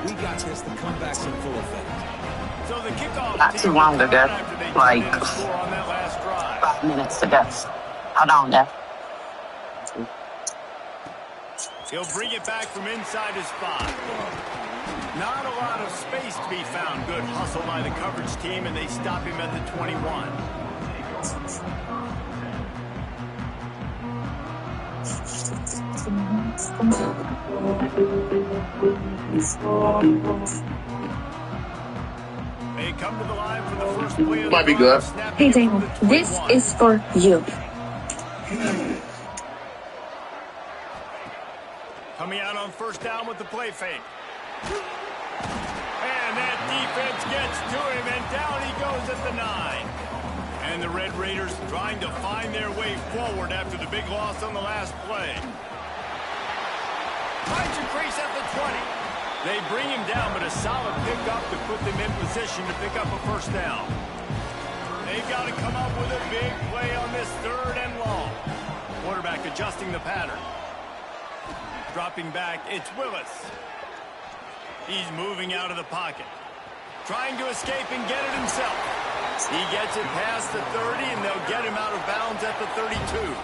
We got this. The comeback's in full effect. So the kickoff Not too long ago, like on that last drive. 5 minutes ago. Hold on, Dad. He'll bring it back from inside his 5. Not a lot of space to be found. Good hustle by the coverage team, and they stop him at the 21. They come to the line for the first play of the Might be good. Hey, Daniel, this is for you. Coming out on first down with the play fake. And that defense gets to him, and down he goes at the 9. And the Red Raiders trying to find their way forward after the big loss on the last play. Finds a crease at the 20. They bring him down, but a solid pickup to put them in position to pick up a first down. They've got to come up with a big play on this 3rd and long. Quarterback adjusting the pattern. Dropping back, it's Willis. He's moving out of the pocket. Trying to escape and get it himself. He gets it past the 30, and they'll get him out of bounds at the 32.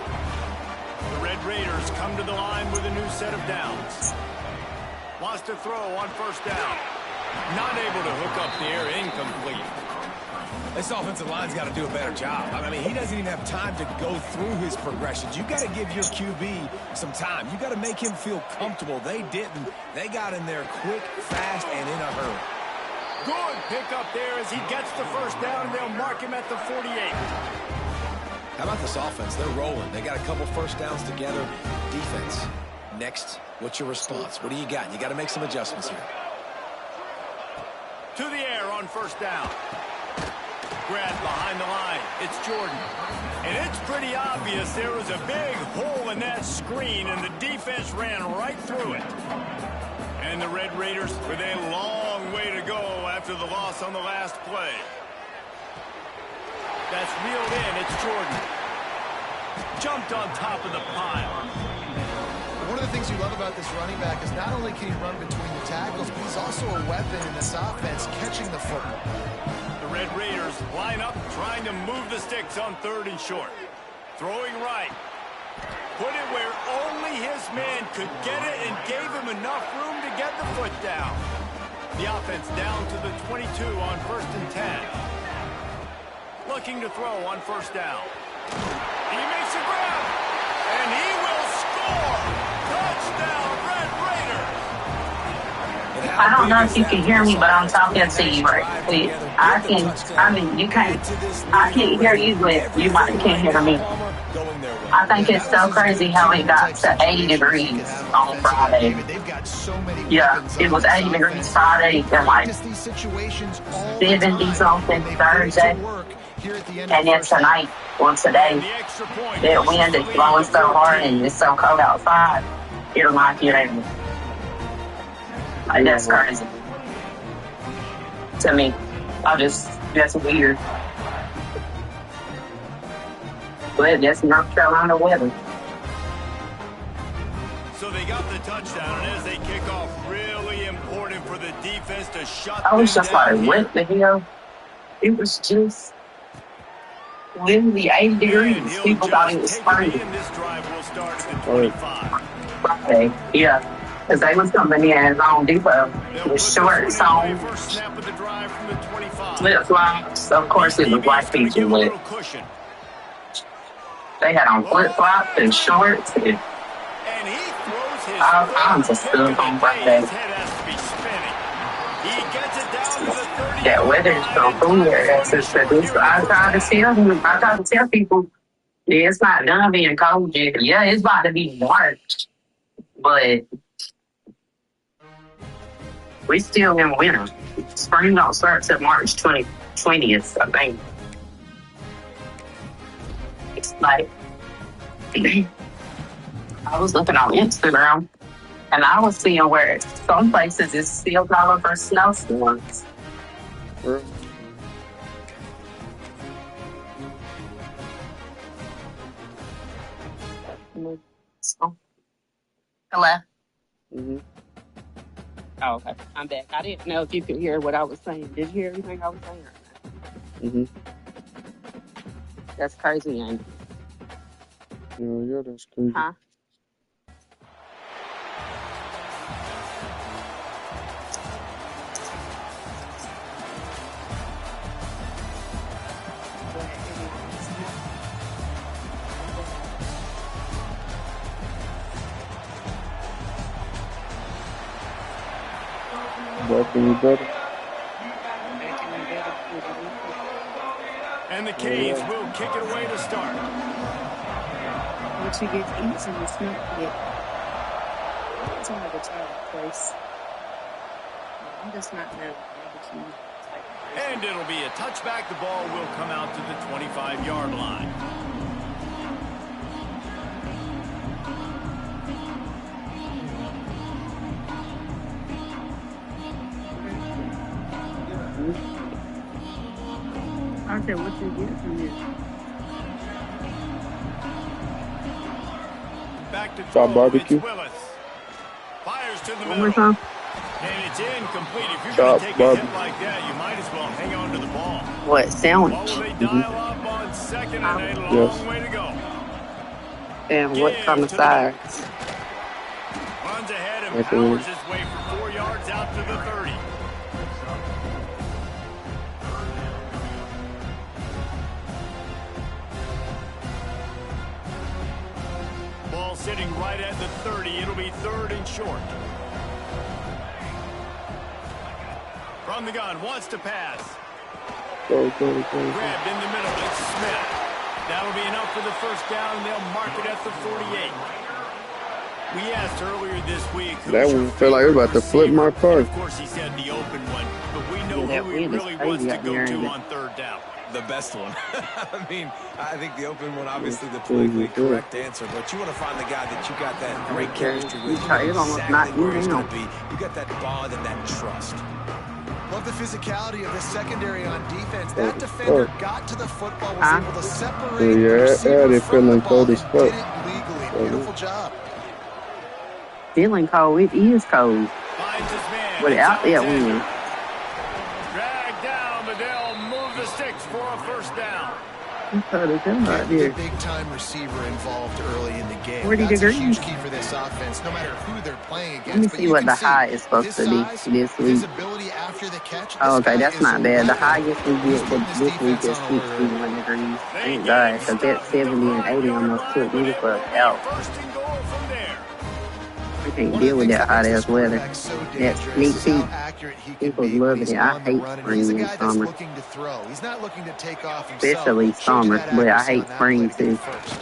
The Red Raiders come to the line with a new set of downs. Wants to throw on first down. Not able to hook up the air, incomplete. This offensive line's got to do a better job. I mean, he doesn't even have time to go through his progressions. You got to give your QB some time. You got to make him feel comfortable. They didn't. They got in there quick, fast, and in a hurry. Good pickup there as he gets the first down, and they'll mark him at the 48. How about this offense? They're rolling. They got a couple first downs together. Defense. Next, what's your response? What do you got? You got to make some adjustments here. To the air on first down. Grab behind the line. It's Jordan. And it's pretty obvious there was a big hole in that screen, and the defense ran right through it. And the Red Raiders with a long way to go after the loss on the last play. That's reeled in. It's Jordan. Jumped on top of the pile. One of the things you love about this running back is not only can he run between the tackles, but he's also a weapon in this offense catching the football. The Red Raiders line up trying to move the sticks on 3rd and short. Throwing right. Put it where only his man could get it and gave him enough room to get the foot down. The offense down to the 22 on 1st and 10. Looking to throw on first down. He makes a grab, and he will score. Touchdown, Red Raiders. I don't know if you can hear me, but I'm talking to you right quick. I can't hear you, but you might can't hear me. I think it's so crazy how it got to 80 degrees on Friday. Yeah, it was 80 degrees Friday and like 70 something Thursday. And then tonight, or today, the wind is blowing so hard and it's so cold outside, it'll knock you down. Like, that's crazy. To me. That's weird. But that's North Carolina weather. So they got the touchdown, and as they kick off, really important for the defense to shut I was them just down like, what the hell? It was just literally 80 degrees. People thought it was spring. This drive will start at the 25. Friday, yeah. Because they was coming in at Home Depot with shorts on, flip-flops. Of course, it was black people with. They had on flip-flops and shorts. And I'm just stood on Friday. That weather's so weird. I try to tell people, yeah, it's not done being cold yet. Yeah, it's about to be March. But we still in winter. Spring don't start till March 20th, I think. It's like, I was looking on Instagram, and I was seeing where some places it's still calling for snowstorms. So, hello. Oh, okay. I'm back. I didn't know if you could hear what I was saying. Did you hear everything I was saying? Mm-hmm. That's crazy, ain't it? Yeah, that's crazy. Huh? Back any better? And the Canes will kick it away to start. Once you get easy, it's not yet. It's another child place. I'm just not know. And it'll be a touchback. The ball will come out to the 25-yard line. Okay, what you get from this? Back to Stop throw. barbecue. It's Willis. Fires to the One middle. more time. And it's incomplete. If you're going Stop to take a barbecue. hit like that, you might as well hang on to the ball. What, What sandwich? will they dial up on second and a long Yes. way to go? And what Give kind of to the size? Runs ahead and Absolutely. powers his way for 4 yards out to the 30. Ball sitting right at the 30. It'll be third and short. From the gun, wants to pass. Go. Grabbed in the middle. It's Smith. That'll be enough for the first down, and they'll mark it at the 48. We asked earlier this week. That one felt like it was about to flip my car. Of course, he said the open one, but we know Yeah, that who he wind is really crazy wants to out go there, to ain't it? on third down. The best one. I mean, I think the open one, obviously the politically correct answer, but you want to find the guy that you got that great chemistry with. You know It's almost exactly not where he's even going to be. You got that bond and that trust. Love the physicality of this secondary on defense. That defender got to the football, was able to separate the receiver they from the feeling ball, cold and as did fuck. it legally. Beautiful job. Feeling cold. It is cold. Finds his man. But It's out there, Alexander. wind. Dragged down, but they'll move the sticks for a first down. It's cold as hell out Getting there. the big-time receiver involved early in the game. 40 That's degrees. a huge key for this offense, no matter who they're playing against. Let me But see you what can the see, high is with supposed his to be size, this with his week. ability after the catch, Oh, this okay, guy that's is not bad. The lethal. highest we He's get putting his this week defense is on alert early. 61 degrees. They Thank get God, him because that stopped at the 70 and 80 5-yard almost line, took but me the it will fuck be out. first and goal from there. I can't One of deal the with things that that hot makes ass this weather. quarterback so That dangerous sneak is how peek, accurate he can people be love when it. he's I on the hate run. And spring he's a and guy that's summer, looking to throw. He's not looking to take off himself. especially Showed you summer, that but I accuracy hate on that play spring to get too. it first.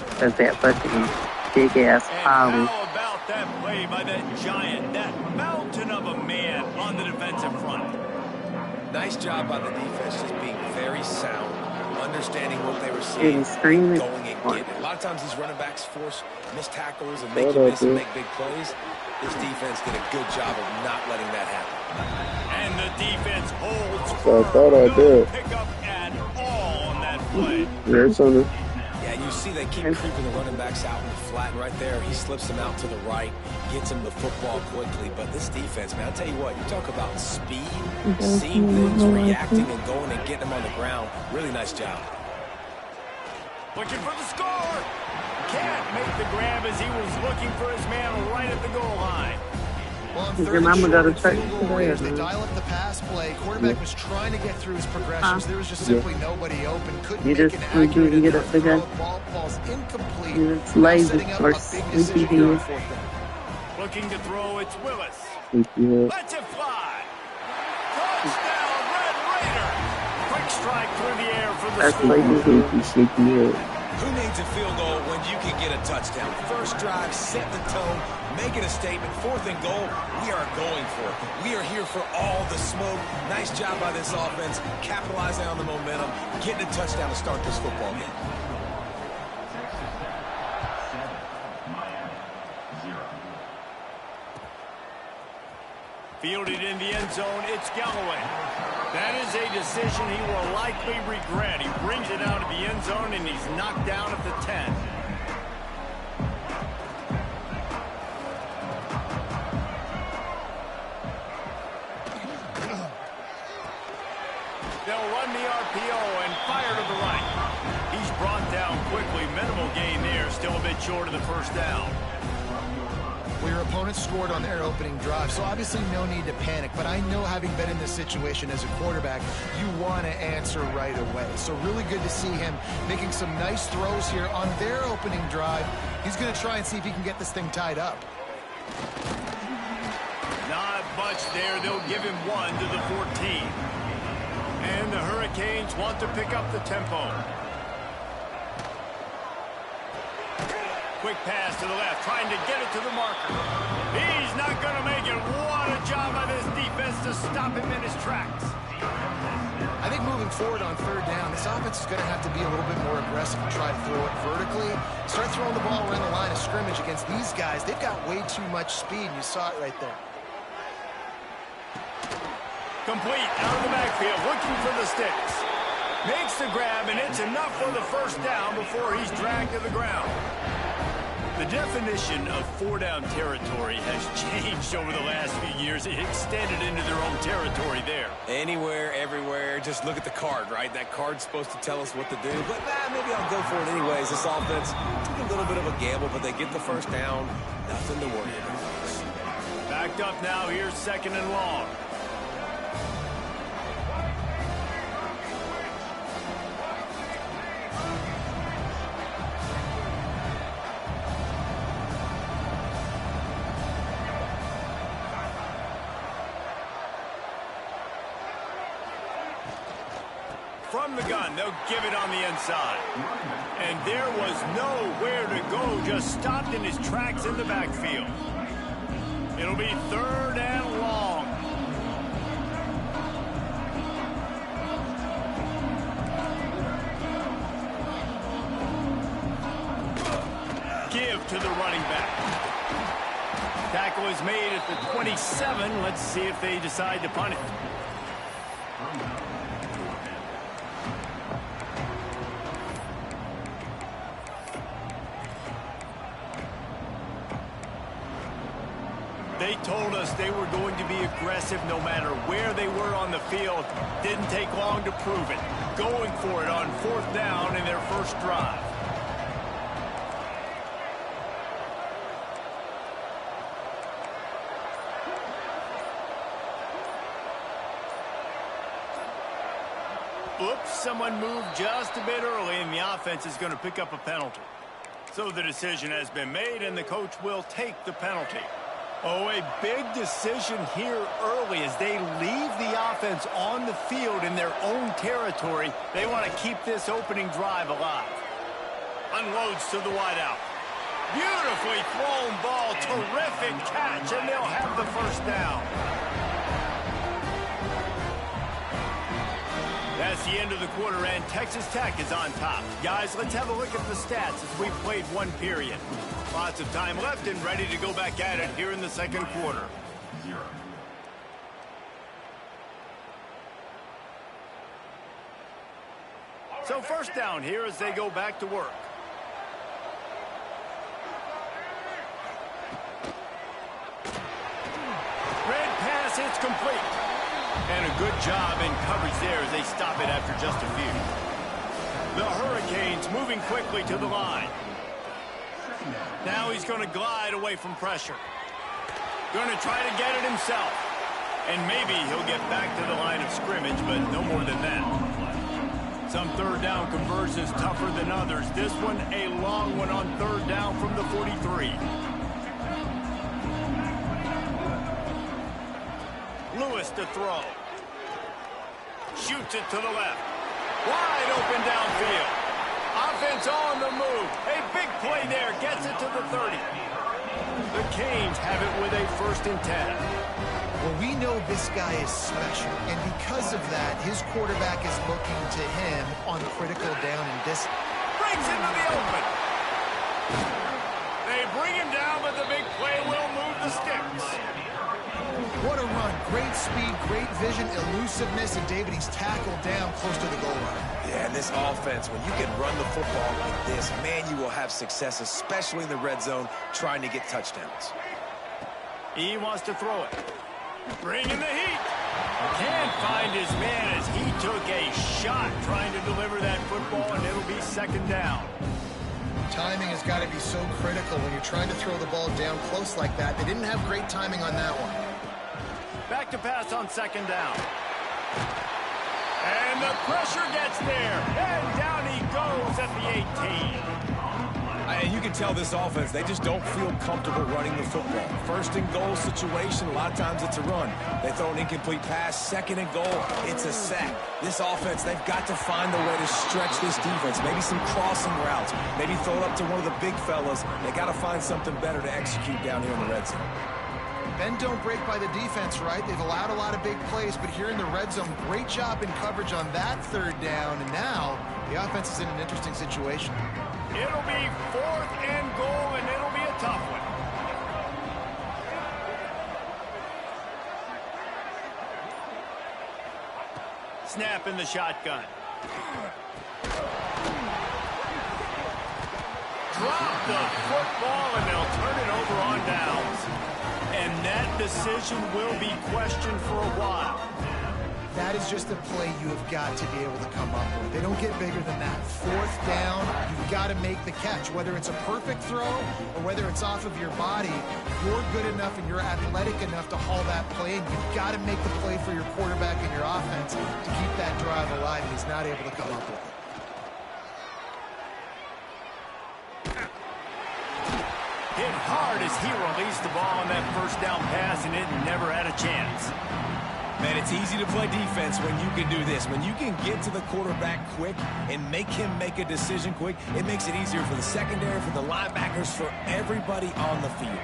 Because that fucking big ass And pollen. how about that play by that giant, that mountain of a man on the defensive front? Nice job by the defense, just being very sound, understanding what they were It seeing, was and screaming. going and getting it. A lot of times these running backs force missed tackles and make What you up, miss and dude? make big plays. This defense did a good job of not letting that happen. And the defense holds So I firm. thought I No did. pickup at all on that play. There's something. Yeah, you see they keep creeping the running backs out in the flat, and right there, he slips them out to the right, gets him the football quickly. But this defense, man, I'll tell you what, you talk about speed, seeing things, reacting, and going and getting them on the ground. Really nice job. Looking for the score. Can't make the grab as he was looking for his man right at the goal line. Well, on Did third your and mama short go to and church field goal today or range, they not? dial up the pass play. Quarterback was trying to get through his progressions. There was just simply nobody open. Couldn't You make just an you accurate get enough up to throw. go. Ball falls incomplete. You just Now lazy setting up or a big sleepy decision here on head. fourth down. Looking to throw, it's Willis. Yeah. Lets it fly. Touchdown, Red Raider. Quick strike through the air for the That's score. sleepy. Sleepy head. Who needs a field goal when you can get a touchdown? First drive, set the tone, making a statement. Fourth and goal, we are going for it. We are here for all the smoke. Nice job by this offense, capitalizing on the momentum, getting a touchdown to start this football game. Fielded in the end zone, it's Galloway. That is a decision he will likely regret. He brings it out of the end zone, and he's knocked down at the 10. They'll run the RPO and fire to the right. He's brought down quickly. Minimal gain there. Still a bit short of the first down. Well, your opponent scored on their opening drive, so obviously no need to panic. But I know, having been in this situation as a quarterback, you want to answer right away. So really good to see him making some nice throws here on their opening drive. He's going to try and see if he can get this thing tied up. Not much there. They'll give him 1 to the 14. And the Hurricanes want to pick up the tempo. Quick pass to the left, trying to get it to the marker. He's not going to make it. What a job by this defense to stop him in his tracks. I think moving forward on third down, this offense is going to have to be a little bit more aggressive and try to throw it vertically. Start throwing the ball around the line of scrimmage against these guys. They've got way too much speed, and you saw it right there. Complete out of the backfield, looking for the sticks. Makes the grab, and it's enough for the first down before he's dragged to the ground. The definition of 4-down territory has changed over the last few years. It extended into their own territory there. Anywhere, everywhere, just look at the card, right? That card's supposed to tell us what to do, but maybe I'll go for it anyways. This offense took a little bit of a gamble, but they get the first down. Nothing to worry about. Backed up now, here's 2nd and long. From the gun, they'll give it on the inside. And there was nowhere to go, just stopped in his tracks in the backfield. It'll be 3rd and long. Give to the running back. Tackle is made at the 27. Let's see if they decide to punt it. They told us they were going to be aggressive no matter where they were on the field. Didn't take long to prove it. Going for it on 4th down in their first drive. Oops, someone moved just a bit early, and the offense is going to pick up a penalty. So the decision has been made, and the coach will take the penalty. Oh, a big decision here early as they leave the offense on the field in their own territory. They want to keep this opening drive alive. Unloads to the wideout. Beautifully thrown ball. Terrific catch, and they'll have the first down. That's the end of the quarter, and Texas Tech is on top. Guys, let's have a look at the stats as we've played one period. Lots of time left and ready to go back at it here in the second quarter. So first down here as they go back to work. Red pass, it's complete. And a good job in coverage there as they stop it after just a few. The Hurricanes moving quickly to the line. Now he's going to glide away from pressure. Going to try to get it himself. And maybe he'll get back to the line of scrimmage, but no more than that. Some third down conversions tougher than others. This one, a long one on third down from the 43. Lewis to throw. Shoots it to the left. Wide open downfield. Offense on the move. A big play there. Gets it to the 30. The Canes have it with a 1st and 10. Well, we know this guy is special, and because of that, his quarterback is looking to him on critical down and distance. Breaks into the open. They bring him down, but the big play will move the sticks. What a run. Great speed, great vision, elusiveness, and David, he's tackled down close to the goal line. Yeah, and this offense, when you can run the football like this, man, you will have success, especially in the red zone, trying to get touchdowns. He wants to throw it. Bringing the heat. Can't find his man as he took a shot trying to deliver that football, and it'll be second down. Timing has got to be so critical when you're trying to throw the ball down close like that. They didn't have great timing on that one. Back to pass on second down. And the pressure gets there. And down he goes at the 18. And you can tell this offense, they just don't feel comfortable running the football. First and goal situation, a lot of times it's a run. They throw an incomplete pass. Second and goal, it's a sack. This offense, they've got to find a way to stretch this defense. Maybe some crossing routes. Maybe throw it up to one of the big fellas. They got to find something better to execute down here in the red zone. Bend don't break by the defense, right? They've allowed a lot of big plays, but here in the red zone, great job in coverage on that third down. And now the offense is in an interesting situation. It'll be fourth and goal, and it'll be a tough one. Snap in the shotgun. Drop the football, and they'll turn it over on downs. And that decision will be questioned for a while. That is just a play you have got to be able to come up with. They don't get bigger than that. Fourth down, you've got to make the catch. Whether it's a perfect throw or whether it's off of your body, you're good enough and you're athletic enough to haul that play, and you've got to make the play for your quarterback and your offense to keep that drive alive, and he's not able to come up with it. Hit hard as he released the ball on that first down pass, and it never had a chance. Man, it's easy to play defense when you can do this. When you can get to the quarterback quick and make him make a decision quick, it makes it easier for the secondary, for the linebackers, for everybody on the field.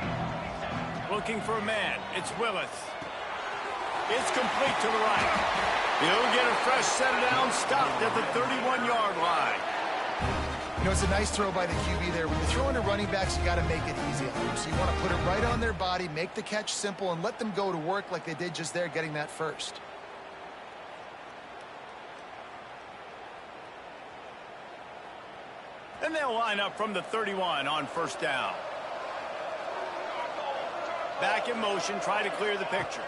Looking for a man. It's Willis. It's complete to the right. He'll get a fresh set of downs, stopped at the 31-yard line. You know, it's a nice throw by the QB there. When you're throwing to running backs, you got to make it easy on them. So you want to put it right on their body, make the catch simple, and let them go to work like they did just there, getting that first. And they'll line up from the 31 on first down. Back in motion, try to clear the picture.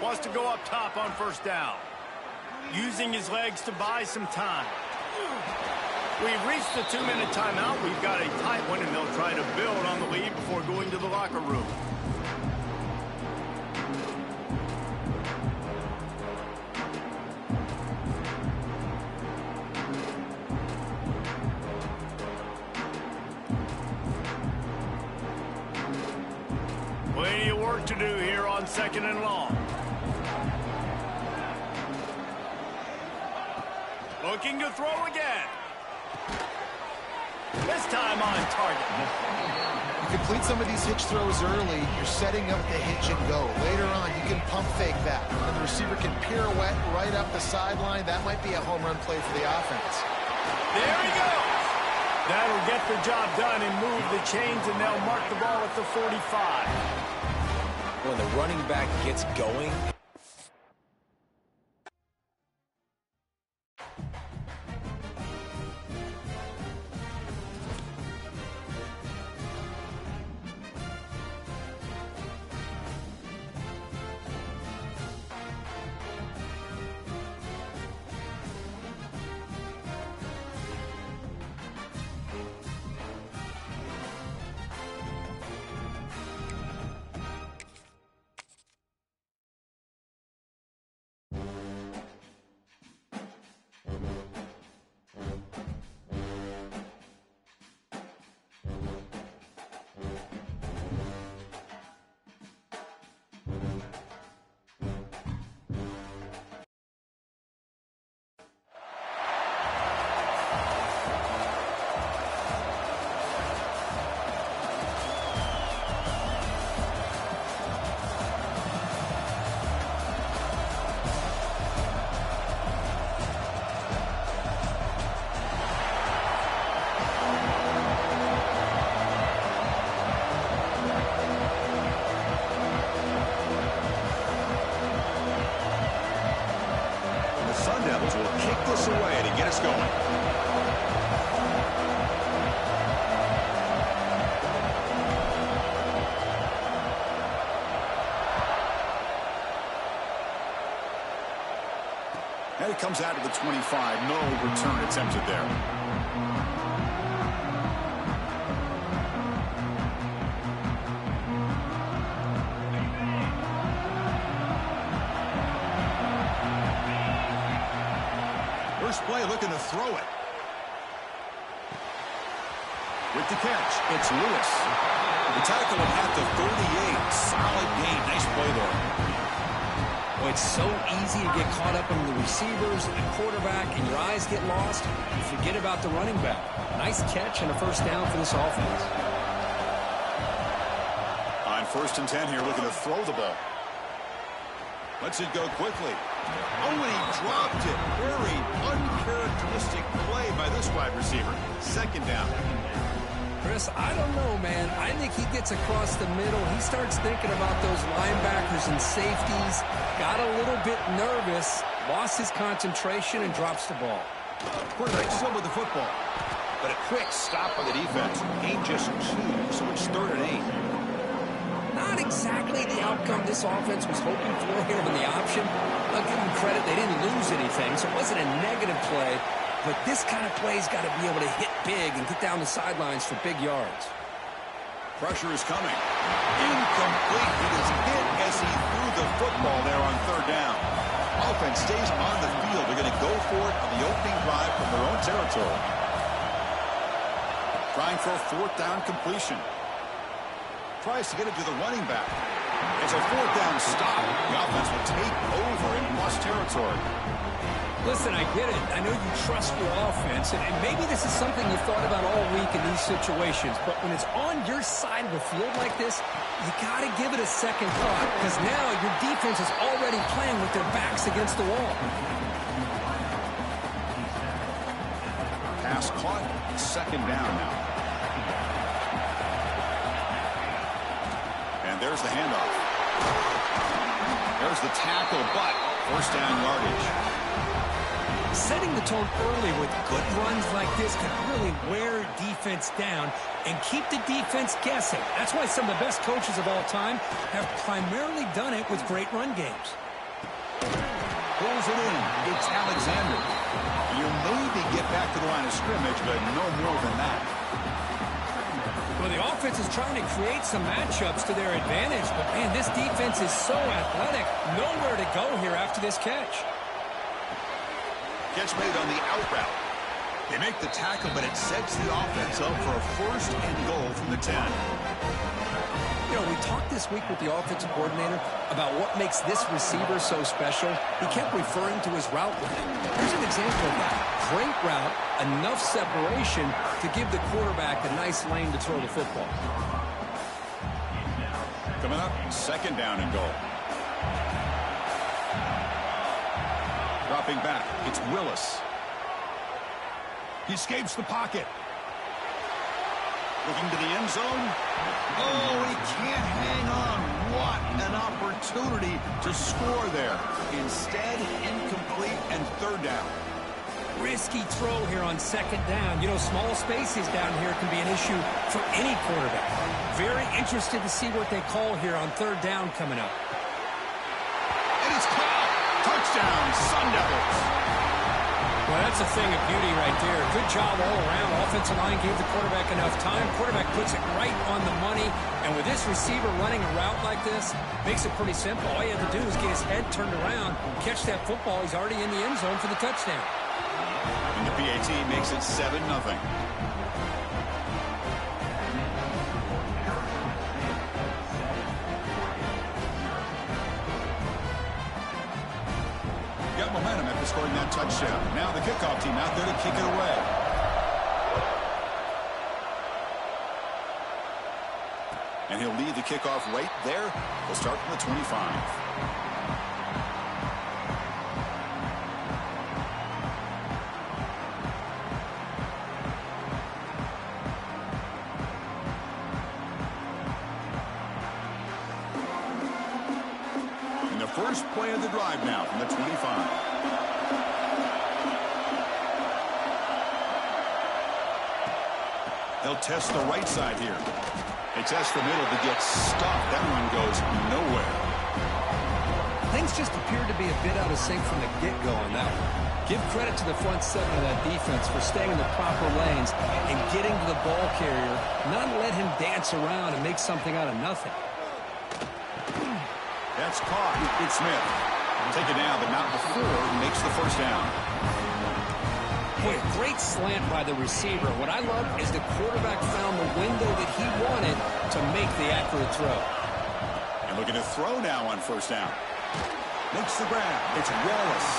Wants to go up top on first down. Using his legs to buy some time. We've reached the 2-minute timeout. We've got a tight one, and they'll try to build on the lead before going to the locker room. Plenty of work to do here on second and long. Looking to throw again. This time on target. You complete some of these hitch throws early, you're setting up the hitch and go. Later on, you can pump fake that. And the receiver can pirouette right up the sideline. That might be a home run play for the offense. There he goes. That'll get the job done and move the chains, and they'll mark the ball at the 45. When the running back gets going, away to get us going. And it comes out to the 25. No return attempted there. First play looking to throw it. With the catch, it's Lewis. The tackle at the 38. Solid gain. Nice play there. Well, it's so easy to get caught up in the receivers and the quarterback, and your eyes get lost. You forget about the running back. Nice catch and a first down for this offense. On 1st and 10 here, looking to throw the ball. Lets it go quickly. Oh, and he dropped it. Very uncharacteristic play by this wide receiver. 2nd down. Chris, I don't know, man. I think he gets across the middle. He starts thinking about those linebackers and safeties. Got a little bit nervous, lost his concentration, and drops the ball. Quarterback still with the football. But a quick stop by the defense. Gain just 2, so it's 3rd and 8. Not exactly the outcome this offense was hoping for here in the option. I'll give them credit. They didn't lose anything, so it wasn't a negative play. But this kind of play's got to be able to hit big and get down the sidelines for big yards. Pressure is coming. Incomplete. He was hit as he threw the football there on 3rd down. Offense stays on the field. They're going to go for it on the opening drive from their own territory. Trying for a 4th down completion. Tries to get it to the running back. It's a 4th down stop. The offense will take over in plus territory. Listen, I get it. I know you trust your offense, and maybe this is something you've thought about all week in these situations, but when it's on your side of the field like this, you got to give it a second thought, because now your defense is already playing with their backs against the wall. Pass caught. 2nd down now. And there's the handoff. There's the tackle, but 1st down yardage. Setting the tone early with good runs like this can really wear defense down and keep the defense guessing. That's why some of the best coaches of all time have primarily done it with great run games. Pulls it in. It's Alexander. You maybe get back to the line of scrimmage, but no more than that. Well, the offense is trying to create some matchups to their advantage, but, man, this defense is so athletic. Nowhere to go here after this catch. Catch made on the out route. They make the tackle, but it sets the offense up for a 1st and goal from the 10. You know, we talked this week with the offensive coordinator about what makes this receiver so special. He kept referring to his route running. Here's an example of that. Great route, enough separation to give the quarterback a nice lane to throw the football. Coming up, 2nd down and goal. Dropping back, it's Willis. He escapes the pocket. Looking to the end zone. Oh, he can't hang on. What an opportunity to score there. Instead, incomplete and 3rd down. Risky throw here on 2nd down. You know, small spaces down here can be an issue for any quarterback. Very interested to see what they call here on 3rd down coming up. And it's caught. Touchdown, Sun Devils. Well, that's a thing of beauty right there. Good job all around. Offensive line gave the quarterback enough time. Quarterback puts it right on the money. And with this receiver running a route like this, makes it pretty simple. All you have to do is get his head turned around, catch that football. He's already in the end zone for the touchdown. And the PAT makes it 7-0. Got momentum after scoring that touchdown. Now the kickoff team out there to kick it away. And he'll lead the kickoff right there. We'll start from the 25. First play of the drive now from the 25. They'll test the right side here. They test the middle to get stuffed. That one goes nowhere. They Things just appeared to be a bit out of sync from the get-go on that one. Give credit to the front seven of that defense for staying in the proper lanes and getting to the ball carrier, not let him dance around and make something out of nothing. That's caught. It's Smith. Take it down, but not before he makes the first down. Boy, a great slant by the receiver. What I love is the quarterback found the window that he wanted to make the accurate throw. And looking to throw now on first down. Makes the grab. It's Wallace.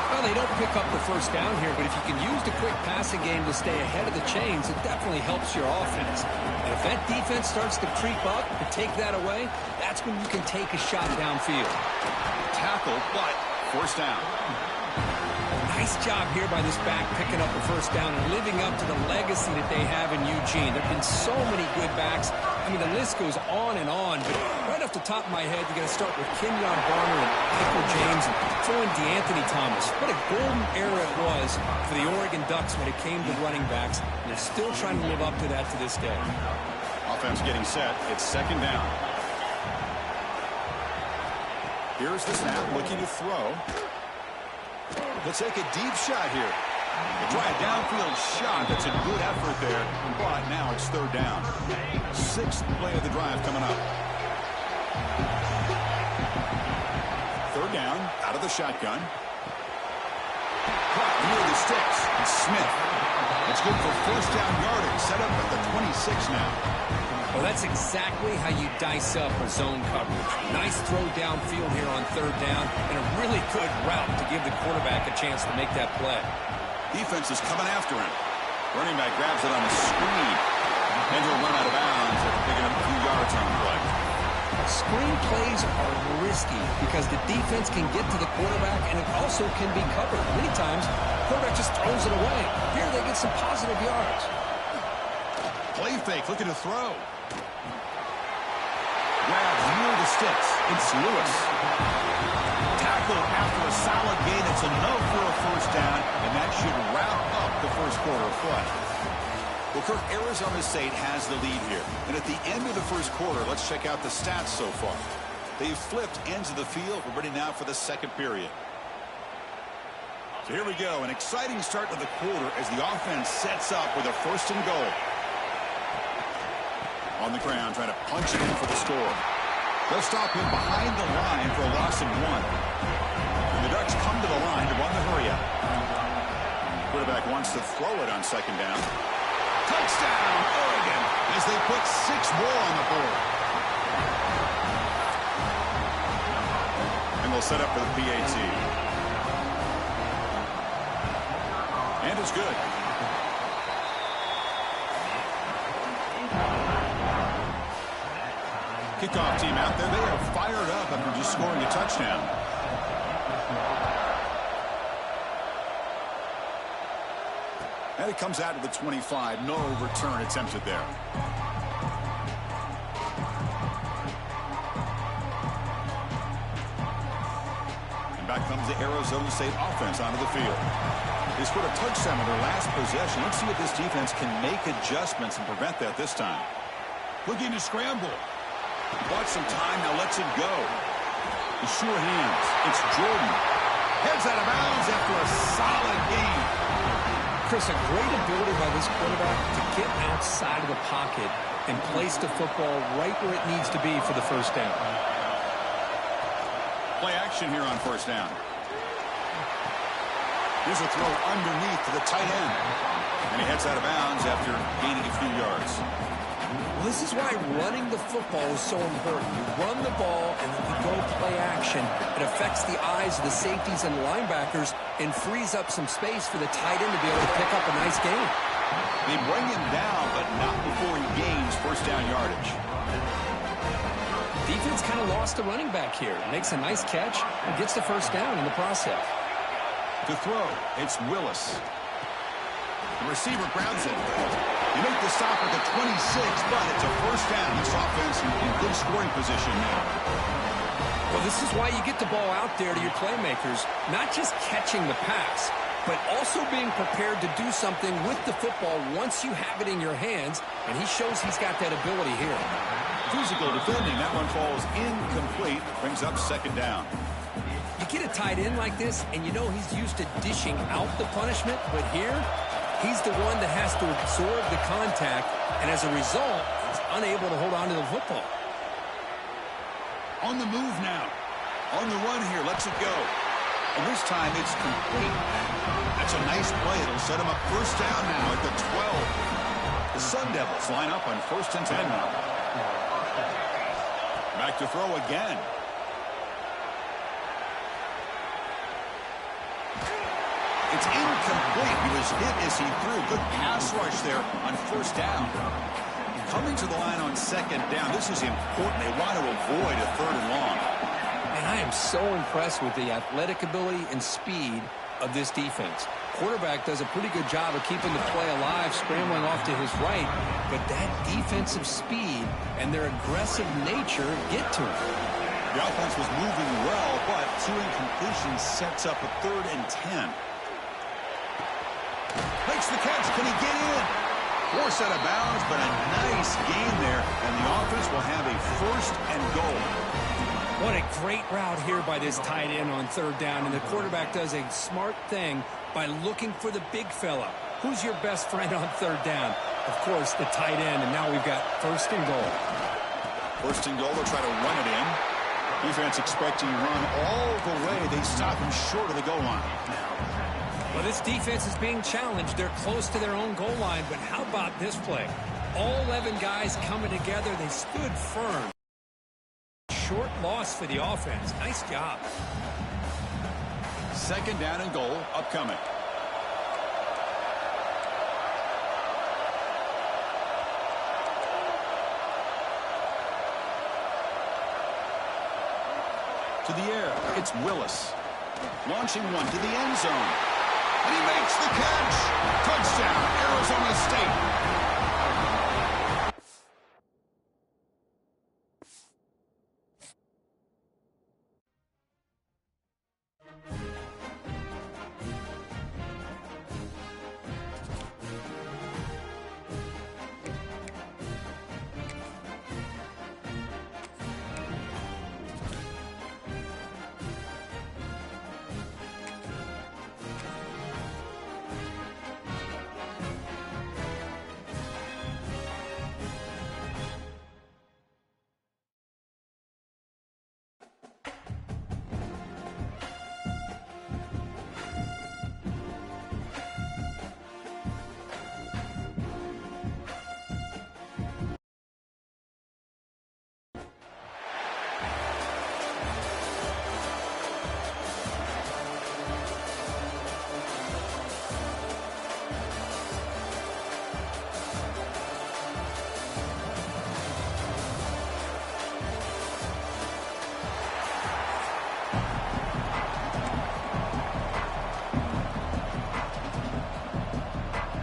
Well, they don't pick up the first down here, but if you can use the quick passing game to stay ahead of the chains, it definitely helps your offense. And if that defense starts to creep up and take that away, that's when you can take a shot downfield. Tackle, but first down. Nice job here by this back picking up the first down and living up to the legacy that they have in Eugene. There have been so many good backs. I mean, the list goes on and on, but right off the top of my head, you got to start with Kenyon Barner and Michael James and throw in DeAnthony Thomas. What a golden era it was for the Oregon Ducks when it came to running backs. And they're still trying to live up to that to this day. Offense getting set. It's second down. Here's the snap, looking to throw. Let's take a deep shot here. They try a downfield shot. That's a good effort there. But now it's third down. Sixth play of the drive coming up. Third down, out of the shotgun. Caught near the sticks. It's Smith. It's good for first down yardage. Set up at the 26 now. Well, that's exactly how you dice up a zone coverage. Nice throw downfield here on third down, and a really good route to give the quarterback a chance to make that play. Defense is coming after him. Running back grabs it on the screen. And he'll run out of bounds after picking up a few yards on the play. Screen plays are risky because the defense can get to the quarterback, and it also can be covered. Many times, the quarterback just throws it away. Here they get some positive yards. Play fake, looking to throw. Grabs near the sticks. It's Lewis. Tackle after a solid gain. It's enough for a first down, and that should wrap up the first quarter of play. Well, Kirk, Arizona State has the lead here. And at the end of the first quarter, let's check out the stats so far. They've flipped ends of the field. We're ready now for the second period. So here we go. An exciting start to the quarter as the offense sets up with a first and goal. On the ground, trying to punch it in for the score. They'll stop him behind the line for a loss of 1. And the Ducks come to the line to run the hurry-up. Quarterback wants to throw it on second down. Touchdown, Oregon, as they put 6 more on the board. And they'll set up for the PAT. And it's good. Kickoff team out there. They are fired up after just scoring a touchdown. And it comes out to the 25. No return attempted there. And back comes the Arizona State offense onto the field. They scored a touchdown in their last possession. Let's see if this defense can make adjustments and prevent that this time. Looking to scramble. Bought some time, now lets it go. The sure hands. It's Jordan. Heads out of bounds after a solid gain. Chris, a great ability by this quarterback to get outside of the pocket and place the football right where it needs to be for the first down. Play action here on first down. Here's a throw underneath to the tight end. And he heads out of bounds after gaining a few yards. Well, this is why running the football is so important. You run the ball and then you go play action. It affects the eyes of the safeties and linebackers and frees up some space for the tight end to be able to pick up a nice gain. They bring him down, but not before he gains first down yardage. Defense kind of lost the running back here. Makes a nice catch and gets the first down in the process. To throw, it's Willis. The receiver grabs it. You make the stop at the 26, but it's a first down. This offense in good scoring position now. Well, this is why you get the ball out there to your playmakers, not just catching the pass, but also being prepared to do something with the football once you have it in your hands, and he shows he's got that ability here. Physical defending. That one falls incomplete. Brings up second down. tight end like this, and you know he's used to dishing out the punishment, but here, he's the one that has to absorb the contact, and as a result, he's unable to hold on to the football. On the move now. On the run here, lets it go. And this time it's complete. That's a nice play. It'll set him up first down now at the 12. The Sun Devils line up on 1st and 10 now. Back to throw again. It's incomplete. He was hit as he threw. Good pass rush there on 1st down. Coming to the line on 2nd down. This is important. They want to avoid a 3rd and long. And I am so impressed with the athletic ability and speed of this defense. Quarterback does a pretty good job of keeping the play alive, scrambling off to his right, but that defensive speed and their aggressive nature get to him. The offense was moving well, but 2 incompletions sets up a 3rd and 10. Makes the catch. Can he get in? Forced out of bounds, but a nice gain there, and the offense will have a 1st and goal. What a great route here by this tight end on 3rd down, and the quarterback does a smart thing by looking for the big fella. Who's your best friend on 3rd down? Of course, the tight end, and now we've got 1st and goal. 1st and goal, they'll try to run it in. Defense expecting run all the way. They stop him short of the goal line. Well, this defense is being challenged. They're close to their own goal line, but how about this play? All 11 guys coming together. They stood firm. Short loss for the offense. Nice job. 2nd down and goal upcoming. To the air, it's Willis. Launching one to the end zone. And he makes the catch. Touchdown, Arizona State.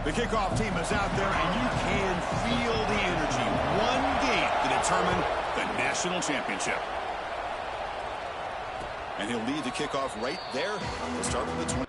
The kickoff team is out there, and you can feel the energy. One game to determine the national championship. And he'll lead the kickoff right there. We'll start with the 20.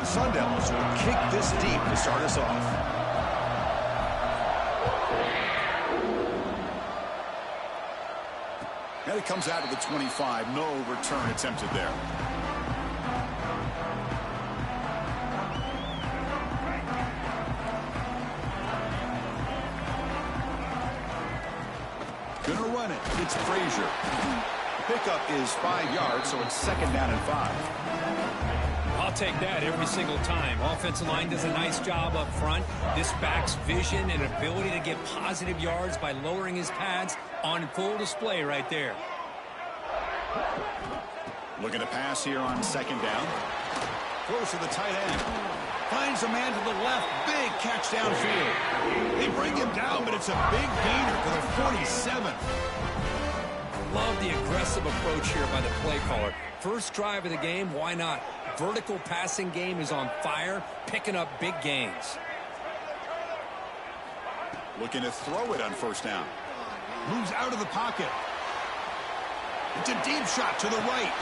The Sun Devils will kick this deep to start us off. And it comes out to the 25. No return attempted there. Gonna run it. It's Frazier. Pickup is 5 yards, so it's 2nd down and 5. I'll take that every single time. Offensive line does a nice job up front. This back's vision and ability to get positive yards by lowering his pads on full display right there. Looking to pass here on 2nd down. Throws to the tight end. Finds a man to the left. Big catch downfield. They bring him down, but it's a big gainer for the 47th. Love the aggressive approach here by the play caller. First drive of the game, why not? Vertical passing game is on fire, picking up big gains. Looking to throw it on 1st down. Moves out of the pocket. It's a deep shot to the right.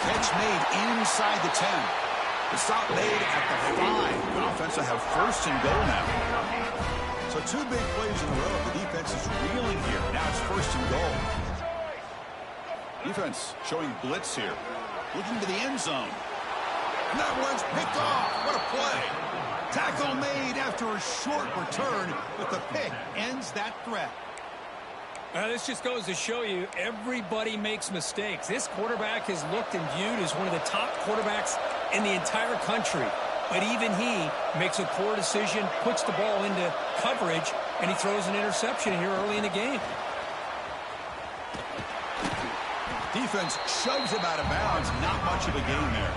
Catch made inside the 10. The stop made at the 5. The offense will have 1st and goal now. So 2 big plays in a row. The defense is reeling here. Now it's 1st and goal. Defense showing blitz here. Looking to the end zone. And that one's picked off. What a play. Tackle made after a short return, but the pick ends that threat. This just goes to show you everybody makes mistakes. This quarterback is looked and viewed as one of the top quarterbacks in the entire country. But even he makes a poor decision, puts the ball into coverage, and he throws an interception here early in the game. Defense shoves him out of bounds. Not much of a gain there.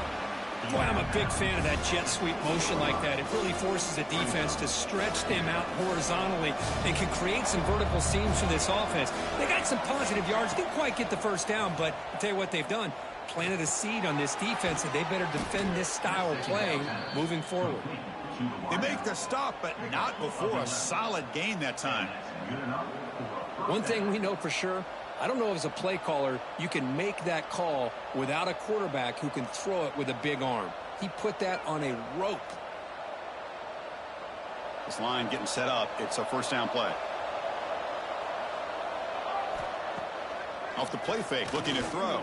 Boy, I'm a big fan of that jet sweep motion like that. It really forces the defense to stretch them out horizontally and can create some vertical seams for this offense. They got some positive yards. Didn't quite get the 1st down, but I'll tell you what they've done. Planted a seed on this defense that they better defend this style of play moving forward. They make the stop, but not before a solid gain that time. One thing we know for sure, I don't know if as a play caller you can make that call without a quarterback who can throw it with a big arm. He put that on a rope. This line getting set up. It's a 1st down play. Off the play fake, looking to throw.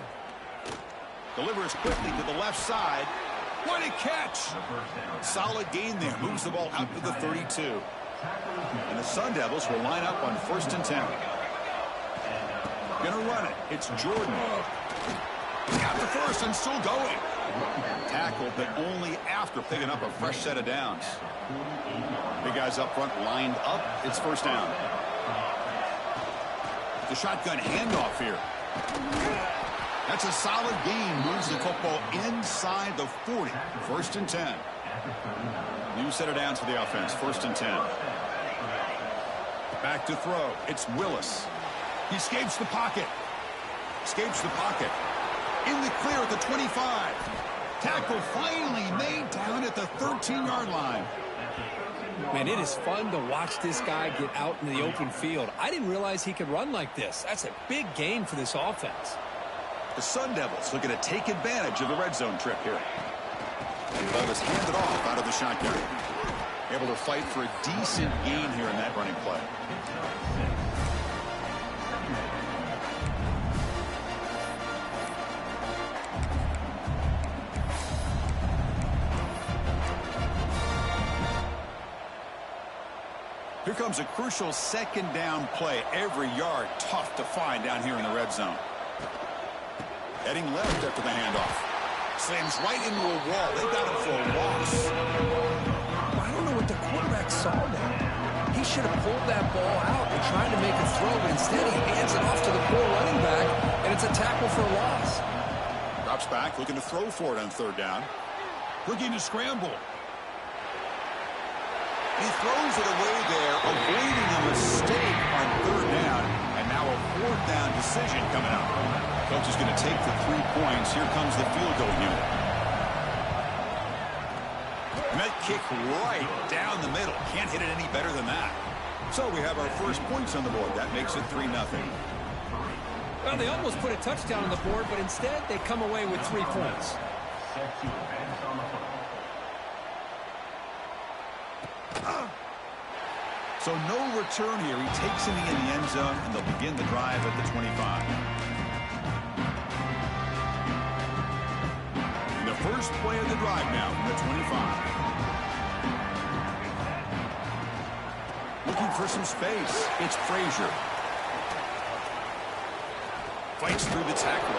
Delivers quickly to the left side. What a catch! Solid gain there. Moves the ball out to the 32. And the Sun Devils will line up on 1st and 10. Gonna run it. It's Jordan. Got the 1st and still going. Tackled, but only after picking up a fresh set of downs. Big guys up front lined up. It's 1st down. The shotgun handoff here. That's a solid gain. Moves the football inside the 40. 1st and 10. New set of downs for the offense. 1st and 10. Back to throw. It's Willis. He escapes the pocket. Escapes the pocket. In the clear at the 25. Tackle finally made down at the 13-yard line. Man, it is fun to watch this guy get out in the open field. I didn't realize he could run like this. That's a big gain for this offense. The Sun Devils looking to take advantage of the red zone trip here. And Levis handed off out of the shotgun. Able to fight for a decent gain here in that running play. Here comes a crucial 2nd down play. Every yard tough to find down here in the red zone. Heading left after the handoff. Slams right into a wall. They got him for a loss. I don't know what the quarterback saw there. He should have pulled that ball out and tried to make a throw, but instead he hands it off to the poor running back, and it's a tackle for a loss. Drops back, looking to throw for it on 3rd down. Looking to scramble. He throws it away there, avoiding a mistake on 3rd down, and now a 4th down decision coming up. Coach is going to take the 3 points. Here comes the field goal unit. And that kick right down the middle. Can't hit it any better than that. So we have our first points on the board. That makes it 3-0. Well, they almost put a touchdown on the board, but instead they come away with 3 points. So no return here. He takes it in the end zone, and they'll begin the drive at the 25. And the first play of the drive now from the 25. Looking for some space. It's Frazier. Fights through the tackle.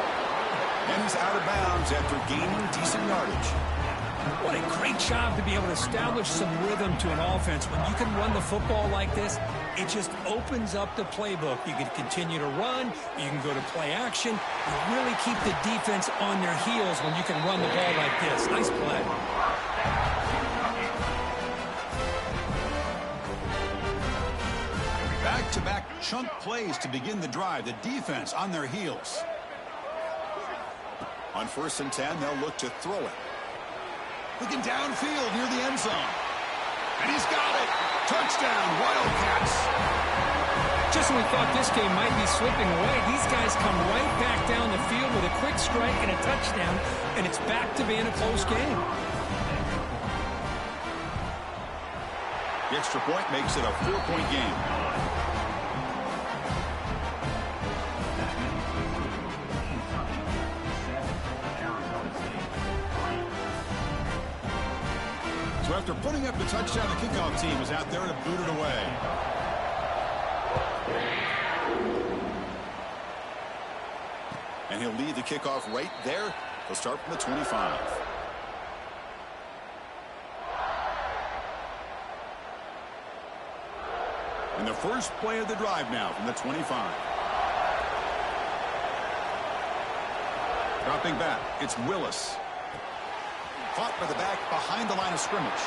And he's out of bounds after gaining decent yardage. What a great job to be able to establish some rhythm to an offense. When you can run the football like this, it just opens up the playbook. You can continue to run. You can go to play action. You really keep the defense on their heels when you can run the ball like this. Nice play. Back-to-back chunk plays to begin the drive. The defense on their heels. On 1st and 10, they'll look to throw it. Looking downfield near the end zone. And he's got it. Touchdown, Wildcats. Just when we thought this game might be slipping away, these guys come right back down the field with a quick strike and a touchdown, and it's back to being a close game. The extra point makes it a 4-point game. So after putting up the touchdown, the kickoff team is out there to boot it away. And he'll lead the kickoff right there. He'll start from the 25. And the first play of the drive now from the 25. Dropping back, it's Willis. Caught by the back behind the line of scrimmage.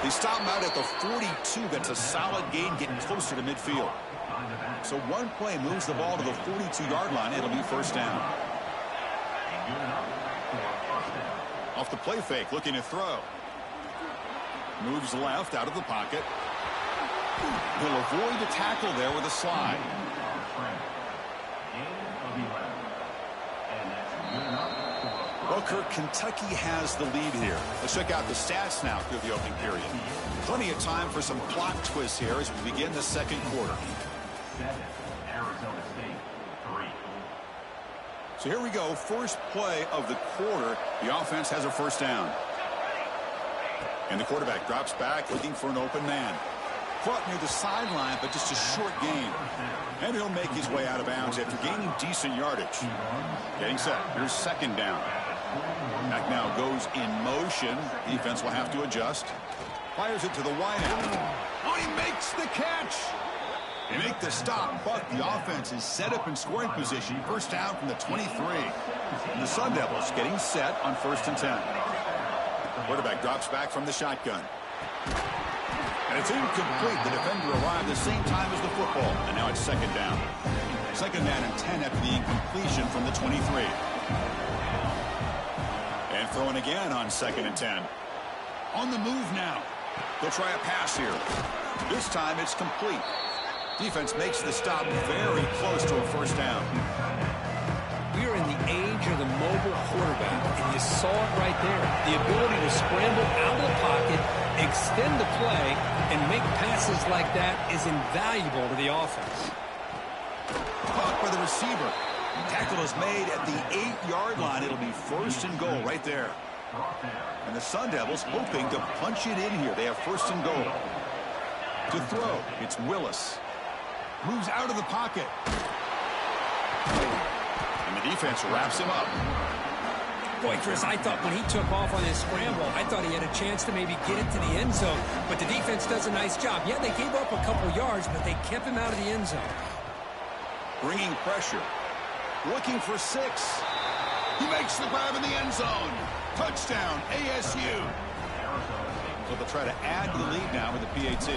They stop him out at the 42. That's a solid gain, getting closer to midfield. So one play moves the ball to the 42-yard line. It'll be first down. Off the play fake, looking to throw. Moves left out of the pocket. He'll avoid the tackle there with a slide. Well, Kirk, Kentucky has the lead here. Let's check out the stats now through the opening period. Plenty of time for some plot twists here as we begin the second quarter. So here we go. First play of the quarter. The offense has a first down. And the quarterback drops back looking for an open man. Caught near the sideline, but just a short gain. And he'll make his way out of bounds after gaining decent yardage. Getting set. Here's second down. Back now goes in motion. Defense will have to adjust. Fires it to the wideout. Oh, he makes the catch. They make the stop, but the offense is set up in scoring position. First down from the 23. And the Sun Devils getting set on 1st and 10. The quarterback drops back from the shotgun. And it's incomplete. The defender arrived the same time as the football. And now it's second down. Second down and 10 after the incompletion from the 23. And throwing again on 2nd and 10. On the move now. They'll try a pass here. This time it's complete. Defense makes the stop very close to a first down. We are in the age of the mobile quarterback, and you saw it right there. The ability to scramble out of the pocket, extend the play, and make passes like that is invaluable to the offense. Caught by the receiver. Tackle is made at the 8-yard line. It'll be first and goal right there. And the Sun Devils hoping to punch it in here. They have first and goal. To throw, it's Willis. Moves out of the pocket. And the defense wraps him up. Boy, Chris, I thought when he took off on his scramble, I thought he had a chance to maybe get it to the end zone. But the defense does a nice job. Yeah, they gave up a couple yards, but they kept him out of the end zone. Bringing pressure. Looking for 6. He makes the grab in the end zone. Touchdown, ASU. So they'll try to add to the lead now with the PAT.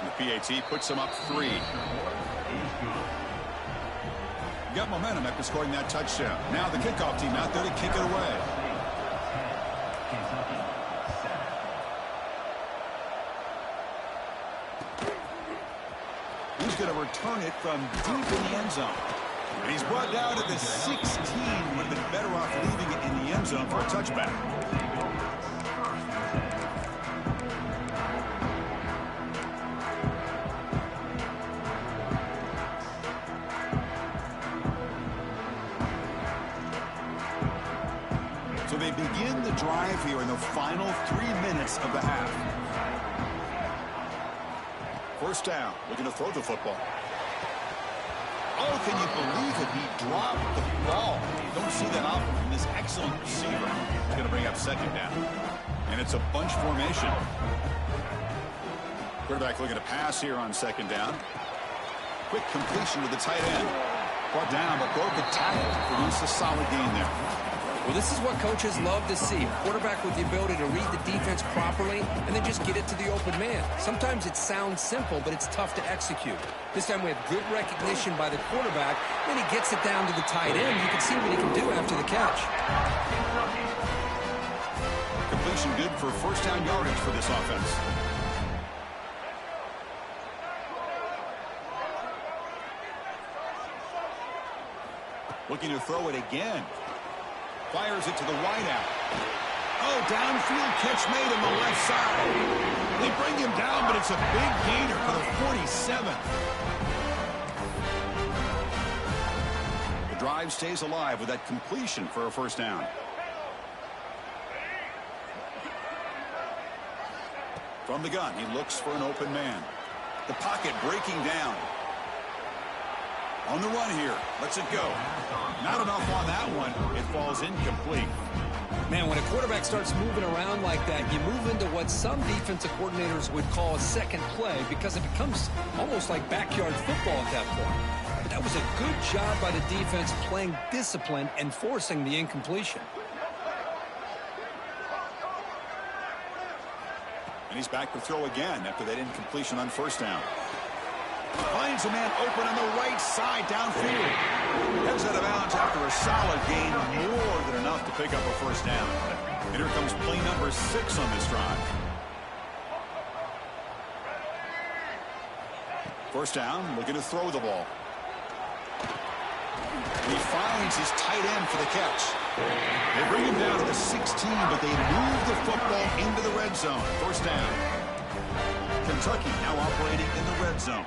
And the PAT puts them up 3. Got momentum after scoring that touchdown. Now the kickoff team out there to kick it away. He's going to return it from deep in the end zone. And he's brought down at the 16. Would have been better off leaving it in the end zone for a touchback. So they begin the drive here in the final 3 minutes of the half. First down, looking to throw the football. Oh, can you believe it? He dropped the ball. You don't see that often from this excellent receiver. He's going to bring up second down. And it's a bunch formation. Quarterback looking to pass here on second down. Quick completion to the tight end. Brought down, but broke a tackle to produce a solid gain there. Well, this is what coaches love to see. A quarterback with the ability to read the defense properly and then just get it to the open man. Sometimes it sounds simple, but it's tough to execute. This time we have good recognition by the quarterback. Then he gets it down to the tight end. You can see what he can do after the catch. Completion good for first down yardage for this offense. Looking to throw it again. Fires it to the wideout. Oh, downfield catch made on the left side. They bring him down, but it's a big gainer for the 47. The drive stays alive with that completion for a first down. From the gun, he looks for an open man. The pocket breaking down. On the run here. Lets it go. Not enough on that one. It falls incomplete. Man, when a quarterback starts moving around like that, you move into what some defensive coordinators would call a second play because it becomes almost like backyard football at that point. But that was a good job by the defense playing discipline and forcing the incompletion. And he's back to throw again after that incompletion on first down. Finds a man open on the right side downfield. Heads out of bounds after a solid gain, more than enough to pick up a first down. And here comes play number 6 on this drive. First down, looking to throw the ball. He finds his tight end for the catch. They bring him down to the 16, but they move the football into the red zone. First down. Kentucky now operating in the red zone.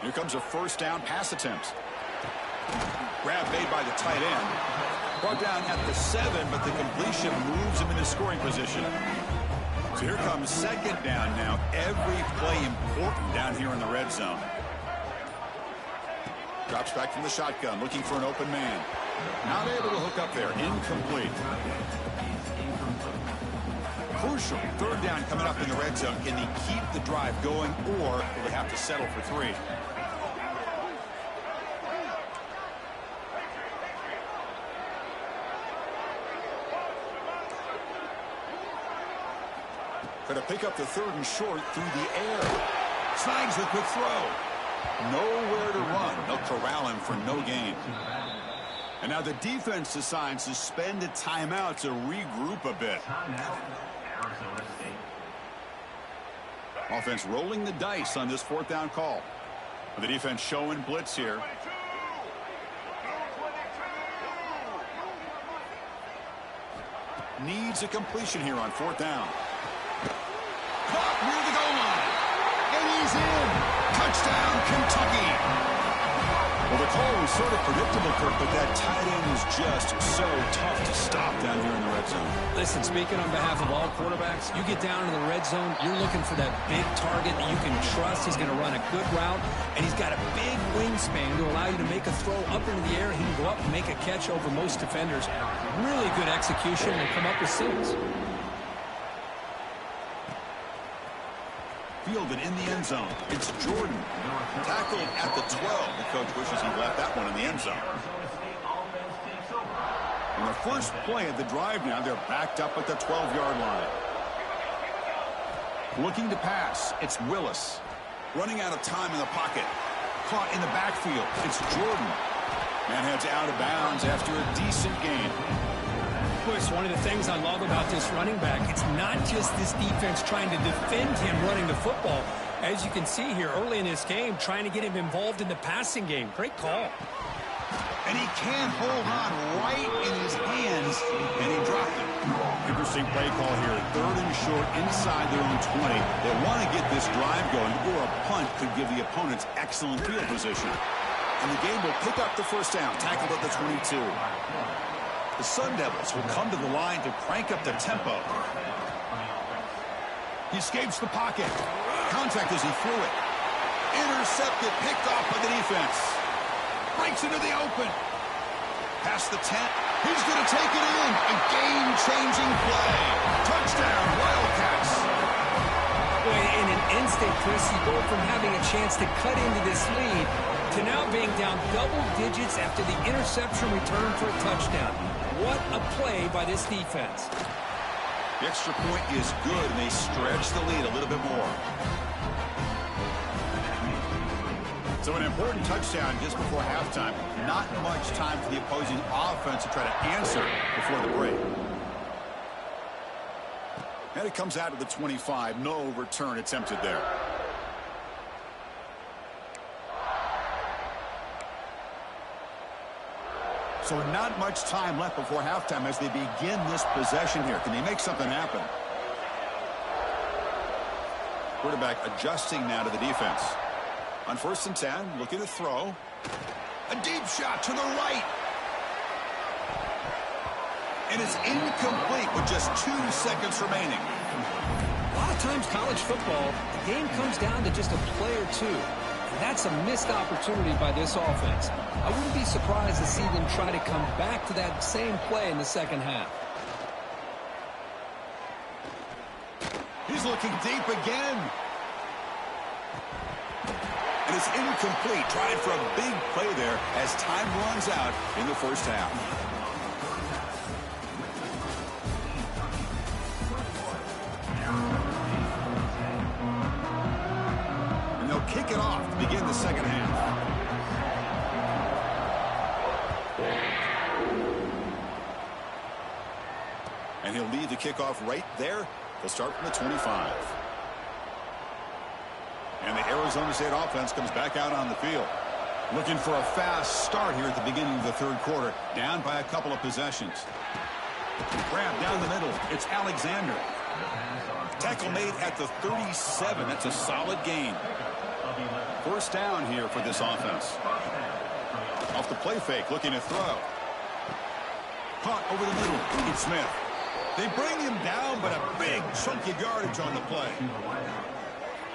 Here comes a first down pass attempt. Grab made by the tight end. Brought down at the 7, but the completion moves him into scoring position. So here comes second down now. Every play important down here in the red zone. Drops back from the shotgun, looking for an open man. Not able to hook up there. Incomplete. Crucial third down coming up in the red zone. Can he keep the drive going, or will they have to settle for 3? Going to pick up the 3rd and short through the air. Snags the quick throw. Nowhere to run. They'll corral him for no gain. And now the defense decides to spend a timeout to regroup a bit. Offense rolling the dice on this 4th down call. The defense showing blitz here. Needs a completion here on 4th down. Caught near the goal line. And he's in. Touchdown, Kentucky. Well, the call was sort of predictable, Kirk, but that tight end was just so tough to stop down here in the red zone. Listen, speaking on behalf of all quarterbacks, you get down in the red zone, you're looking for that big target that you can trust. He's going to run a good route, and he's got a big wingspan to allow you to make a throw up into the air. He can go up and make a catch over most defenders. Really good execution and come up with 6. Fielded in the end zone. It's Jordan. Tackled at the 12. The coach wishes he left that one in the end zone. On the first play of the drive now, they're backed up at the 12-yard line. Looking to pass. It's Willis. Running out of time in the pocket. Caught in the backfield. It's Jordan. Man heads out of bounds after a decent gain. It's one of the things I love about this running back. It's not just this defense trying to defend him running the football. As you can see here early in this game, trying to get him involved in the passing game. Great call. And he can't hold on right in his hands, and he dropped it. Interesting play call here. 3rd and short inside their own 20. They want to get this drive going, or a punt could give the opponents excellent field position. And the game will pick up the first down, tackled at the 22. The Sun Devils will come to the line to crank up the tempo. He escapes the pocket. Contact as he threw it. Intercepted, picked off by the defense. Breaks into the open. Past the 10. He's going to take it in. A game-changing play. Touchdown, Wildcats. Boy, in an instant, Chris, you go from having a chance to cut into this lead to now being down double digits after the interception return for a touchdown. What a play by this defense. The extra point is good, and they stretch the lead a little bit more. So an important touchdown just before halftime. Not much time for the opposing offense to try to answer before the break. And it comes out to the 25. No return attempted there. So not much time left before halftime as they begin this possession here. Can they make something happen? Quarterback adjusting now to the defense. On 1st and 10, looking to throw. A deep shot to the right. And it's incomplete with just 2 seconds remaining. A lot of times college football, the game comes down to just a play or two. And that's a missed opportunity by this offense. I wouldn't be surprised to see them try to come back to that same play in the second half. He's looking deep again. And it's incomplete. Trying for a big play there as time runs out in the first half. And they'll kick it off to begin the second half. And he'll lead the kickoff right there. They'll start from the 25. And the Arizona State offense comes back out on the field. Looking for a fast start here at the beginning of the 3rd quarter. Down by a couple of possessions. Grab down the middle. It's Alexander. Tackle made at the 37. That's a solid gain. First down here for this offense. Off the play fake, looking to throw. Caught over the middle. It's Smith. They bring him down, but a big chunky yardage on the play.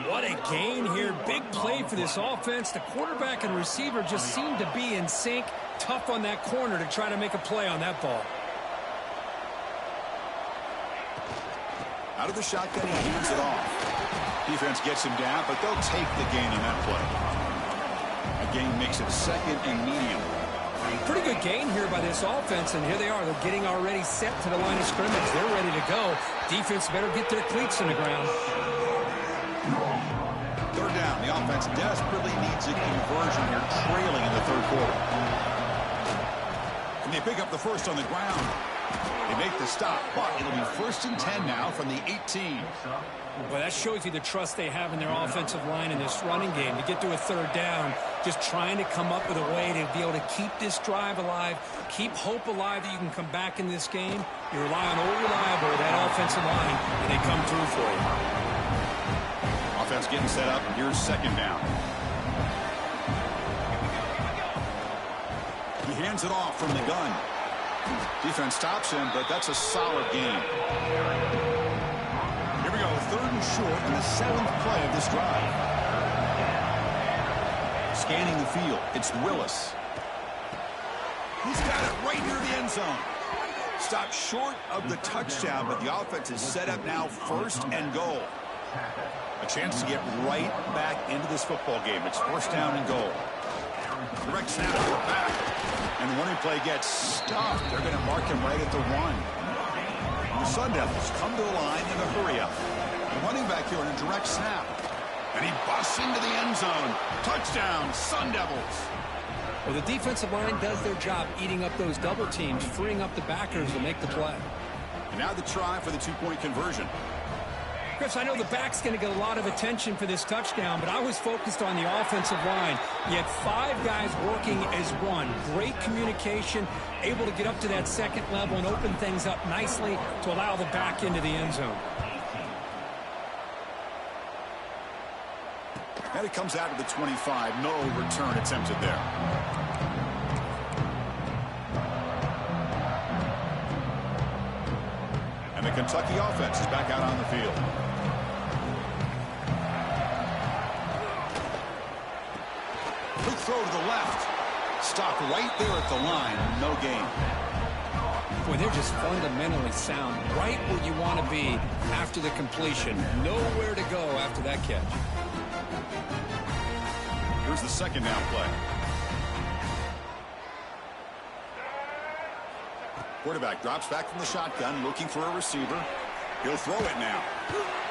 What a gain here. Big play for this offense. The quarterback and receiver just seem to be in sync. Tough on that corner to try to make a play on that ball. Out of the shotgun, he hands it off. Defense gets him down, but they'll take the gain on that play. A gain makes it 2nd and medium. Pretty good gain here by this offense, and here they are. They're getting already set to the line of scrimmage. They're ready to go. Defense better get their cleats in the ground. 3rd down. The offense desperately needs a conversion here, trailing in the 3rd quarter. And they pick up the first on the ground. They make the stop, but it'll be 1st and 10 now from the 18. Well, that shows you the trust they have in their offensive line in this running game. To get to a 3rd down, just trying to come up with a way to be able to keep this drive alive, keep hope alive that you can come back in this game. You rely on old reliable, that offensive line, and they come through for you. Offense getting set up. Here's 2nd down. He hands it off from the gun. Defense stops him, but that's a solid game. Here we go, 3rd and short in the 7th play of this drive. Scanning the field, it's Willis. He's got it right near the end zone. Stopped short of the touchdown, but the offense is set up now 1st and goal. A chance to get right back into this football game. It's 1st down and goal. Direct snap to the back. And the running play gets stopped. They're going to mark him right at the 1. The Sun Devils come to the line in a hurry-up. The running back here on a direct snap. And he busts into the end zone. Touchdown, Sun Devils. Well, the defensive line does their job eating up those double teams, freeing up the backers to make the play. And now the try for the 2-point conversion. Chris, I know the back's going to get a lot of attention for this touchdown, but I was focused on the offensive line. You had 5 guys working as one. Great communication, able to get up to that second level and open things up nicely to allow the back into the end zone. And it comes out of the 25. No return attempted there. And the Kentucky offense is back out on the field. Quick throw to the left. Stopped right there at the line. No gain. Boy, they're just fundamentally sound. Right where you want to be after the completion. Nowhere to go after that catch. Here's the second down play. Quarterback drops back from the shotgun, looking for a receiver. He'll throw it now.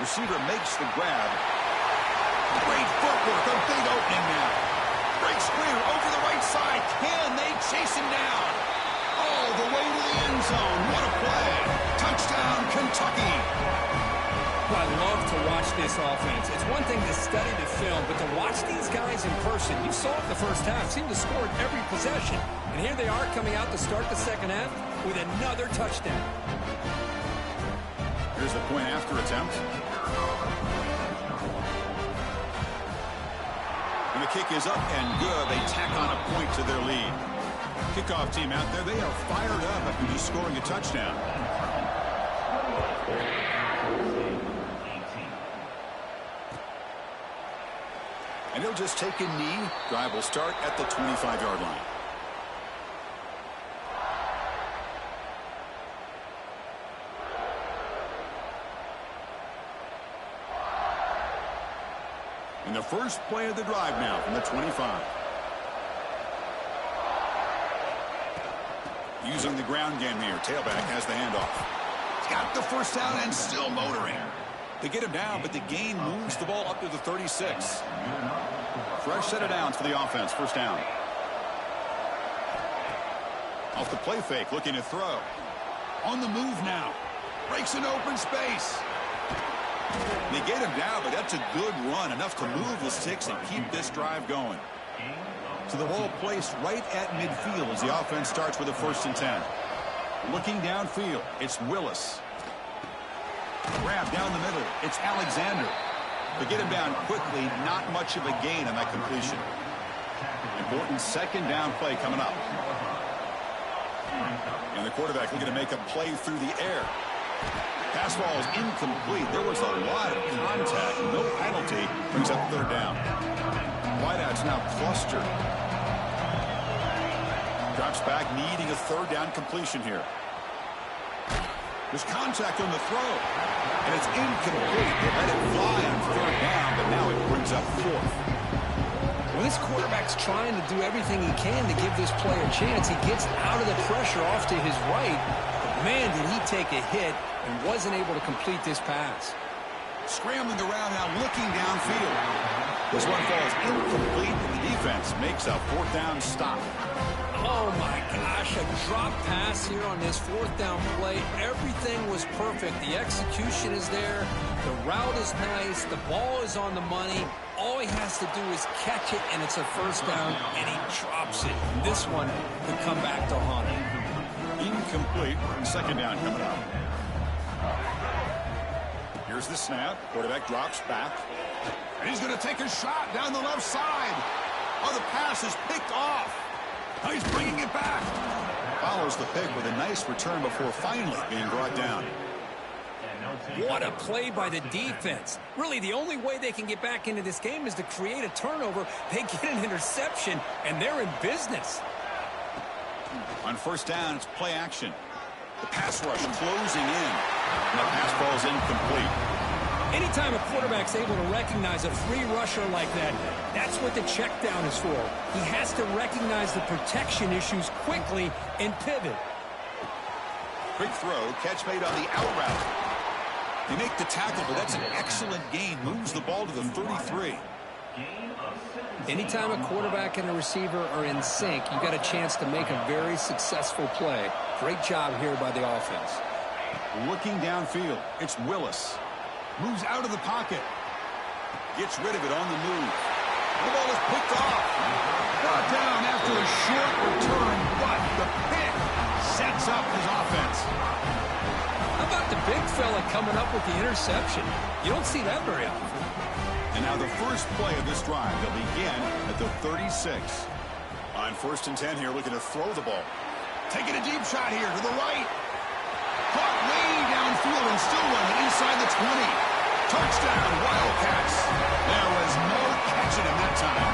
Receiver makes the grab. Great footwork, a big opening now. Breaks clear over the right side. Can they chase him down? All the way to the end zone. What a play. Touchdown, Kentucky. Well, I love to watch this offense. It's one thing to study the film, but to watch these guys in person, you saw it in the first half, seemed to score at every possession. And here they are coming out to start the second half with another touchdown. Here's the point after attempt. And the kick is up and good. They tack on a point to their lead. Kickoff team out there, they are fired up after just scoring a touchdown. And he'll just take a knee. Drive will start at the 25-yard line. And the first play of the drive now from the 25. Using the ground game here. Tailback has the handoff. He's got the first down and still motoring. They get him down, but the gain moves the ball up to the 36. Fresh set of downs for the offense. First down. Off the play fake, looking to throw. On the move now. Breaks an open space. They get him down, but that's a good run. Enough to move the sticks and keep this drive going. So the ball placed right at midfield as the offense starts with a 1st and 10. Looking downfield, it's Willis. Grab down the middle, it's Alexander. They get him down quickly, not much of a gain on that completion. Important second down play coming up. And the quarterback looking to make a play through the air. Pass ball is incomplete. There was a lot of contact. No penalty. Brings up 3rd down. Wideouts now clustered. Drops back, needing a 3rd down completion here. There's contact on the throw. And it's incomplete. They let it fly on 3rd down, but now it brings up 4th. Well, this quarterback's trying to do everything he can to give this player a chance. He gets out of the pressure off to his right. But man, did he take a hit and wasn't able to complete this pass. Scrambling around now, looking downfield. This one falls incomplete, and the defense makes a 4th down stop. Oh, my gosh, a drop pass here on this 4th down play. Everything was perfect. The execution is there. The route is nice. The ball is on the money. All he has to do is catch it, and it's a 1st down, and he drops it. This one could come back to haunt him. Incomplete. 2nd down coming up. Here's the snap. Quarterback drops back. And he's going to take a shot down the left side. Oh, the pass is picked off. Oh, he's bringing it back. Follows the pick with a nice return before finally being brought down. What a play by the defense. Really, the only way they can get back into this game is to create a turnover. They get an interception, and they're in business. On 1st down, it's play action. The pass rush closing in. And the pass ball is incomplete. Anytime a quarterback's able to recognize a free rusher like that, that's what the check down is for. He has to recognize the protection issues quickly and pivot. Quick throw, catch made on the out route. They make the tackle, but that's an excellent gain. Moves the ball to the 33. Anytime a quarterback and a receiver are in sync, you got a chance to make a very successful play. Great job here by the offense. Looking downfield, it's Willis. Moves out of the pocket. Gets rid of it on the move. The ball is picked off. Brought down after a short return, but the pick sets up his offense. How about the big fella coming up with the interception? You don't see that very often. And now the first play of this drive, they'll begin at the 36. On 1st and 10 here, looking to throw the ball. Taking a deep shot here to the right. Caught way downfield and still running inside the 20. Touchdown, Wildcats. There was no catching him that time.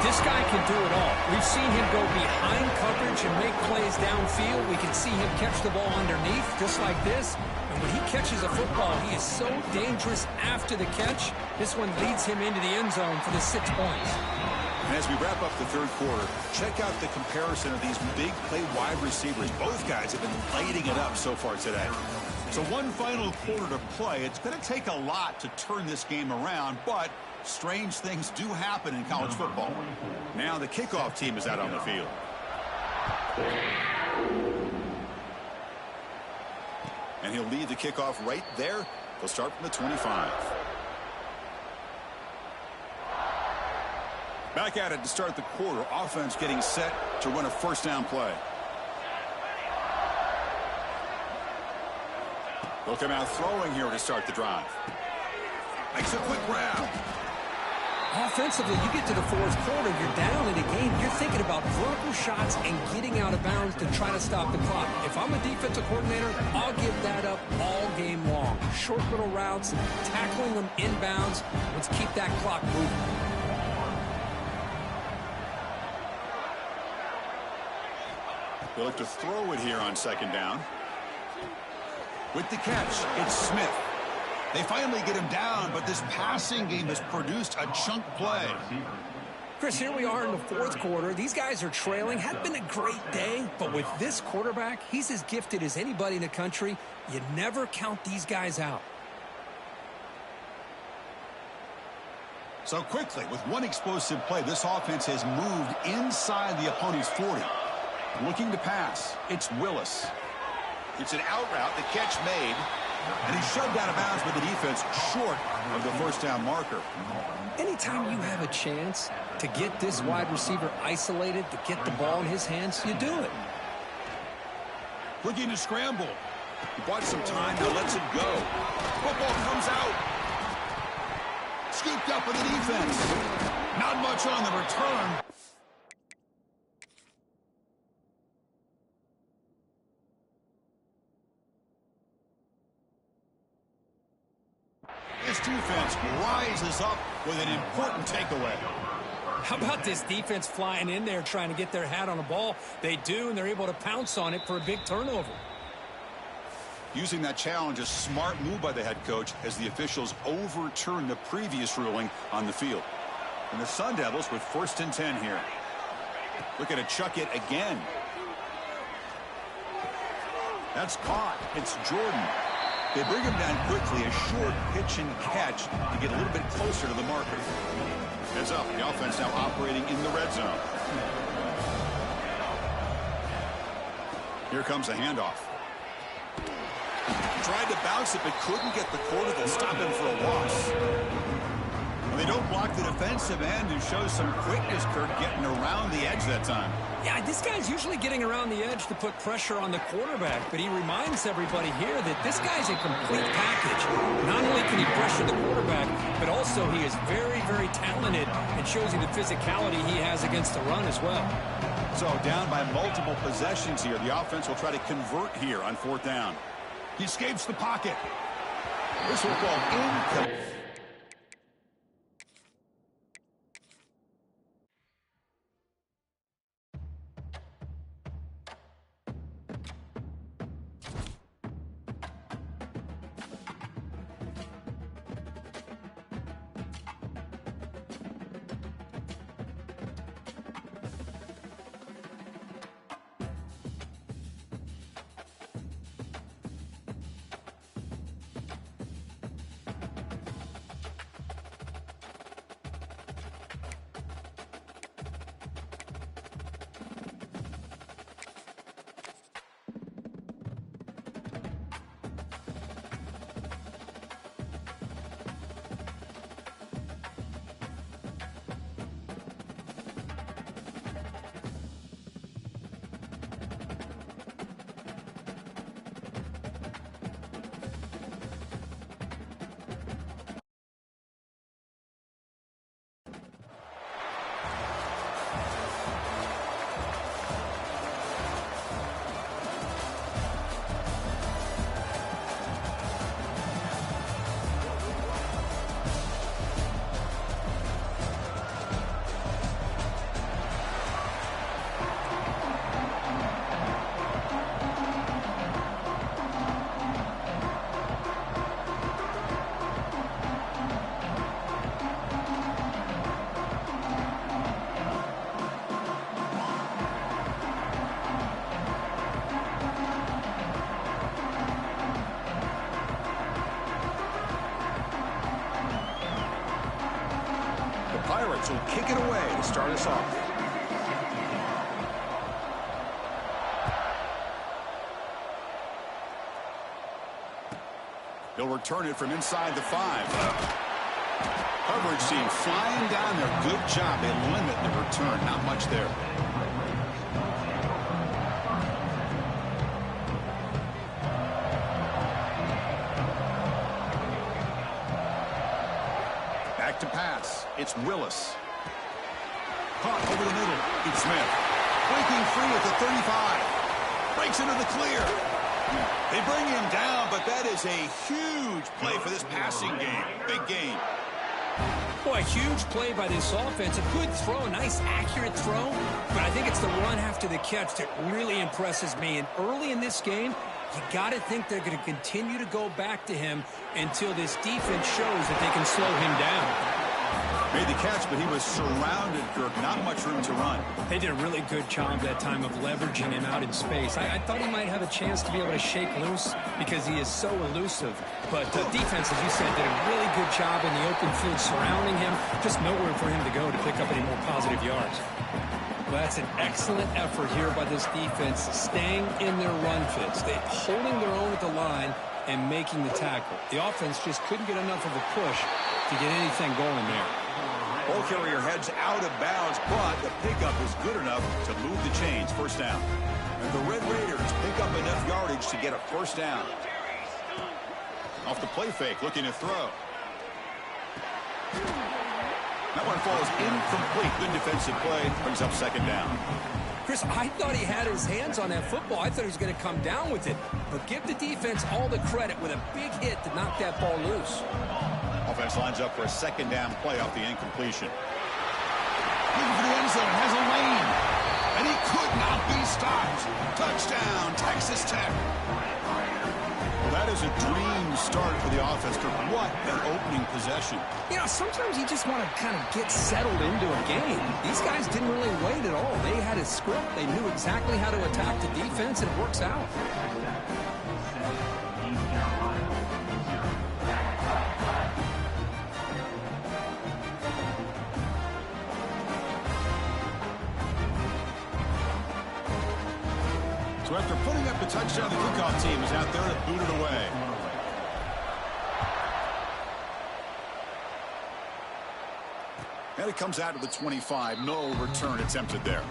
This guy can do it all. We've seen him go behind coverage and make plays downfield. We can see him catch the ball underneath, just like this. And when he catches a football, he is so dangerous after the catch. This one leads him into the end zone for the 6 points. And as we wrap up the third quarter, check out the comparison of these big play wide receivers. Both guys have been lighting it up so far today. So one final quarter to play. It's going to take a lot to turn this game around, but strange things do happen in college football. Now the kickoff team is out on the field. And he'll lead the kickoff right there. He'll start from the 25. Back at it to start the quarter. Offense getting set to run a first down play. They'll come out throwing here to start the drive. Makes a quick grab. Offensively, you get to the fourth quarter, you're down in a game, you're thinking about vertical shots and getting out of bounds to try to stop the clock. If I'm a defensive coordinator, I'll give that up all game long. Short little routes, tackling them inbounds. Let's keep that clock moving. They'll look to throw it here on 2nd down. With the catch, it's Smith. They finally get him down, but this passing game has produced a chunk play. Chris, here we are in the fourth quarter. These guys are trailing. Hadn't been a great day, but with this quarterback, he's as gifted as anybody in the country. You never count these guys out. So quickly, with one explosive play, this offense has moved inside the opponent's 40. Looking to pass, it's Willis. It's an out route, the catch made, and he's shoved out of bounds by the defense short of the first down marker. Anytime you have a chance to get this wide receiver isolated, to get the ball in his hands, you do it. Looking to scramble. He bought some time, now lets it go. Football comes out. Scooped up by the defense. Not much on the return. This defense rises up with an important takeaway. How about this defense flying in there trying to get their hat on the ball? They do, and they're able to pounce on it for a big turnover. Using that challenge, a smart move by the head coach as the officials overturn the previous ruling on the field. And the Sun Devils with 1st and 10 here. Looking to chuck it again. That's caught. It's Jordan. They bring him down quickly, a short pitch and catch to get a little bit closer to the marker. Heads up, the offense now operating in the red zone. Here comes a handoff. Tried to bounce it, but couldn't get the quarter. They'll stop him for a loss. Well, they don't block the defensive end, who shows some quickness, Kurt, getting around the edge that time. Yeah, this guy's usually getting around the edge to put pressure on the quarterback, but he reminds everybody here that this guy's a complete package. Not only can he pressure the quarterback, but also he is very, very talented and shows you the physicality he has against the run as well. So down by multiple possessions here. The offense will try to convert here on 4th down. He escapes the pocket. This will go incomplete. yards will kick it away to start us off. He'll return it from inside the 5. Coverage team flying down there. Good job. They limit the return. Not much there. Back to pass. It's Willis. Caught over the middle. It's Smith. Breaking free at the 35. Breaks into the clear. They bring him down, but that is a huge play for this passing game. Big game. Boy, huge play by this offense. A good throw, a nice accurate throw. But I think it's the run after the catch that really impresses me. And early in this game, you got to think they're going to continue to go back to him until this defense shows that they can slow him down. Made the catch, but he was surrounded, Kirk. Not much room to run. They did a really good job that time of leveraging him out in space. I thought he might have a chance to be able to shake loose because he is so elusive. But defense, as you said, did a really good job in the open field surrounding him. Just nowhere for him to go to pick up any more positive yards. Well, that's an excellent effort here by this defense, staying in their run fits. They're holding their own at the line and making the tackle. The offense just couldn't get enough of a push to get anything going there. Ball carrier heads out of bounds, but the pickup is good enough to move the chains. First down. And the Red Raiders pick up enough yardage to get a first down. Off the play fake, looking to throw. That one falls incomplete. Good defensive play. Brings up second down. Chris, I thought he had his hands on that football. I thought he was going to come down with it. But give the defense all the credit with a big hit to knock that ball loose. Offense lines up for a second down play off the incompletion. Looking for the end zone, has a lane. And he could not be stopped. Touchdown, Texas Tech. Well, that is a dream start for the offense. What an opening possession. You know, sometimes you just want to kind of get settled into a game. These guys didn't really wait at all. They had a script. They knew exactly how to attack the defense, and it works out. So after putting up the touchdown, the kickoff team is out there to boot it away. And it comes out to the 25. No return attempted there.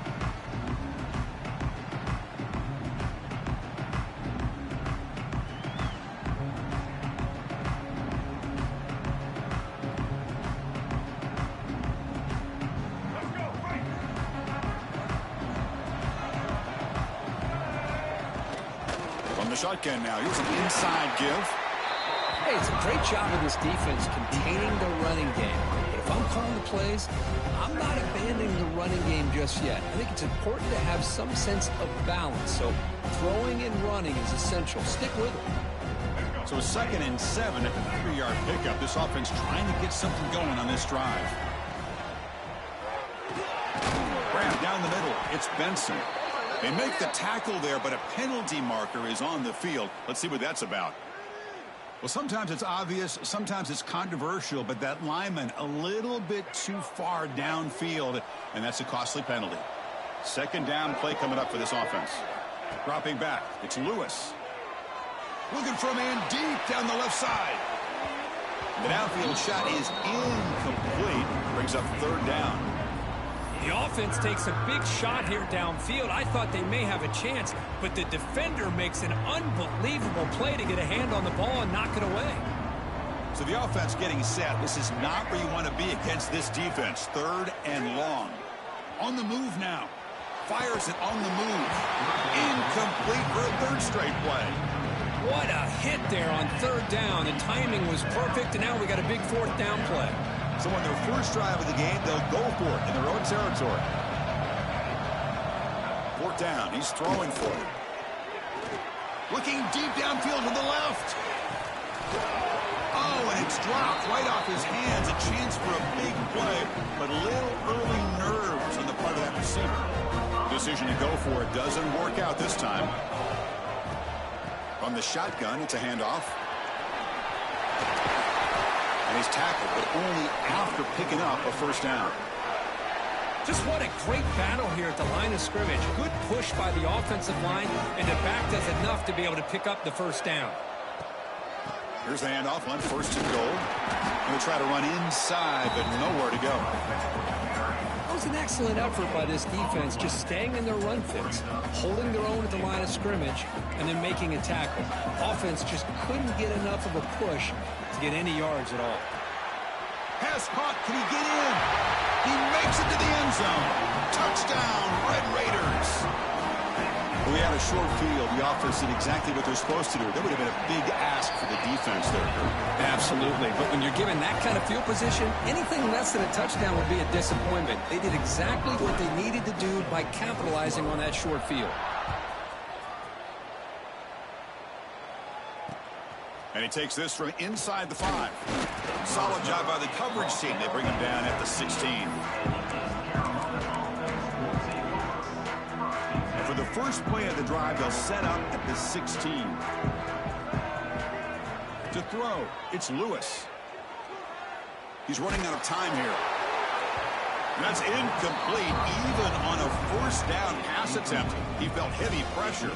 From the shotgun now, here's an inside give. Hey, it's a great job of this defense containing the running game. But if I'm calling the plays, I'm not abandoning the running game just yet. I think it's important to have some sense of balance. So throwing and running is essential. Stick with it. So a 2nd and 7 at the 3-yard pickup. This offense trying to get something going on this drive. Grab down the middle. It's Benson. They make the tackle there, but a penalty marker is on the field. Let's see what that's about. Well, sometimes it's obvious, sometimes it's controversial, but that lineman a little bit too far downfield, and that's a costly penalty. Second down play coming up for this offense. Dropping back, it's Lewis. Looking for a man deep down the left side. The downfield shot is incomplete. Brings up third down. The offense takes a big shot here downfield. I thought they may have a chance, but the defender makes an unbelievable play to get a hand on the ball and knock it away. So the offense getting set. This is not where you want to be against this defense. 3rd and long. On the move now. Fires it on the move. Incomplete for a 3rd straight play. What a hit there on 3rd down. The timing was perfect, and now we got a big 4th down play. So on their first drive of the game, they'll go for it in their own territory. 4th down. He's throwing for it. Looking deep downfield to the left. Oh, and it's dropped right off his hands. A chance for a big play, but little early nerves on the part of that receiver. Decision to go for it doesn't work out this time. From the shotgun, it's a handoff. And he's tackled, but only after picking up a first down. Just what a great battle here at the line of scrimmage. Good push by the offensive line, and the back does enough to be able to pick up the first down. Here's the handoff on 1st and goal. Going to try to run inside, but nowhere to go. That was an excellent effort by this defense, just staying in their run fits, holding their own at the line of scrimmage, and then making a tackle. Offense just couldn't get enough of a push to get any yards at all. Pass caught. Can he get in? He makes it to the end zone. Touchdown, Red Raiders. We had a short field. The offense did exactly what they're supposed to do. That would have been a big ask for the defense there. Absolutely. But when you're given that kind of field position, anything less than a touchdown would be a disappointment. They did exactly what they needed to do by capitalizing on that short field. And he takes this from inside the 5. Solid job by the coverage team. They bring him down at the 16. And for the first play of the drive, they'll set up at the 16. To throw, it's Lewis. He's running out of time here. That's incomplete. Even on a 1st down pass attempt, he felt heavy pressure.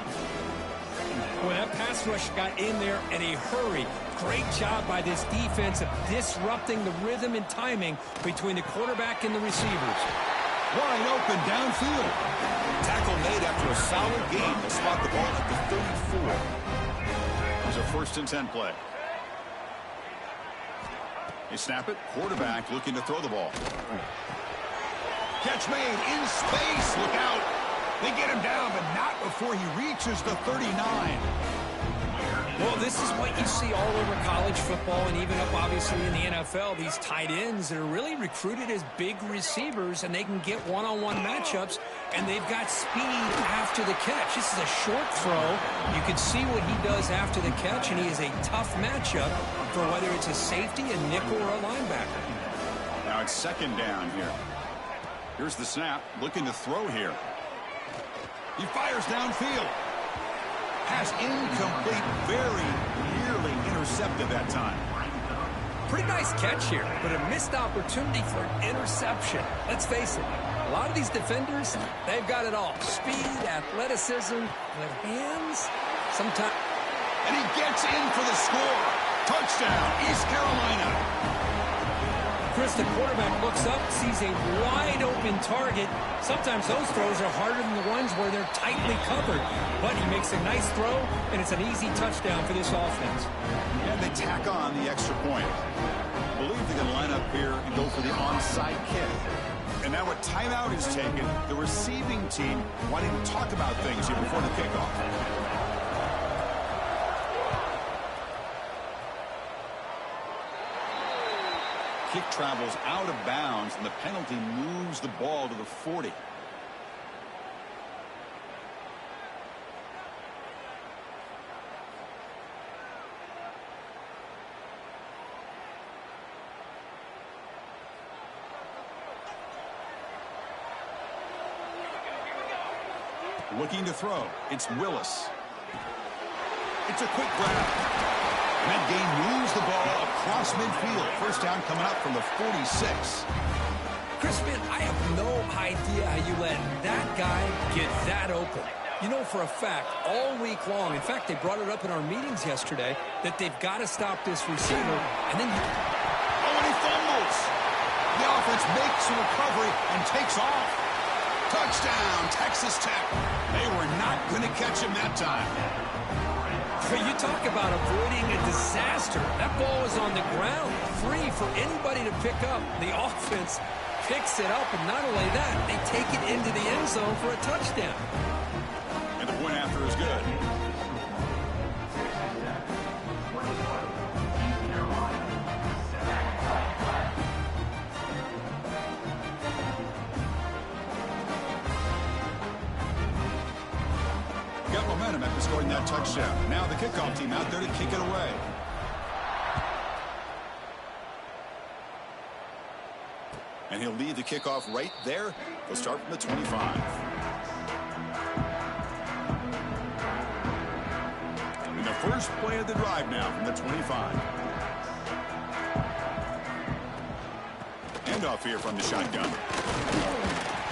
Well, that pass rush got in there in a hurry. Great job by this defense of disrupting the rhythm and timing between the quarterback and the receivers. Wide open downfield. Tackle made after a solid gain to spot the ball at the 34. There's a 1st and 10 play. They snap it. Quarterback looking to throw the ball. Catch made in space. Look out. They get him down, but not before he reaches the 39. Well, this is what you see all over college football and even up, obviously, in the NFL. These tight ends that are really recruited as big receivers, and they can get one-on-one matchups, and they've got speed after the catch. This is a short throw. You can see what he does after the catch, and he is a tough matchup for whether it's a safety, a nickel, or a linebacker. Now it's 2nd down here. Here's the snap. Looking to throw here. He fires downfield. Pass incomplete. Very nearly intercepted that time. Pretty nice catch here, but a missed opportunity for an interception. Let's face it, a lot of these defenders, they've got it all. Speed, athleticism, good hands, sometimes. And he gets in for the score. Touchdown, East Carolina. Chris, the quarterback looks up, sees a wide-open target. Sometimes those throws are harder than the ones where they're tightly covered. But he makes a nice throw, and it's an easy touchdown for this offense. And they tack on the extra point. I believe they're going to line up here and go for the onside kick. And now a timeout is taken. The receiving team wanting to talk about things here before the kickoff. Kick travels out of bounds, and the penalty moves the ball to the 40. Looking to throw. It's Willis. It's a quick grab. And that gain moves the ball across midfield. 1st down coming up from the 46. Chris, man, I have no idea how you let that guy get that open. You know for a fact, all week long, in fact, they brought it up in our meetings yesterday, that they've got to stop this receiver. And then and he fumbles. The offense makes a recovery and takes off. Touchdown, Texas Tech. They were not going to catch him that time. You talk about avoiding a disaster. That ball is on the ground, free for anybody to pick up. The offense picks it up, and not only that, they take it into the end zone for a touchdown. And the point after is good. Got momentum after scoring that touchdown. Now the kickoff team out there to kick it away. And he'll lead the kickoff right there. He'll start from the 25. And the first play of the drive now from the 25. Handoff here from the shotgun.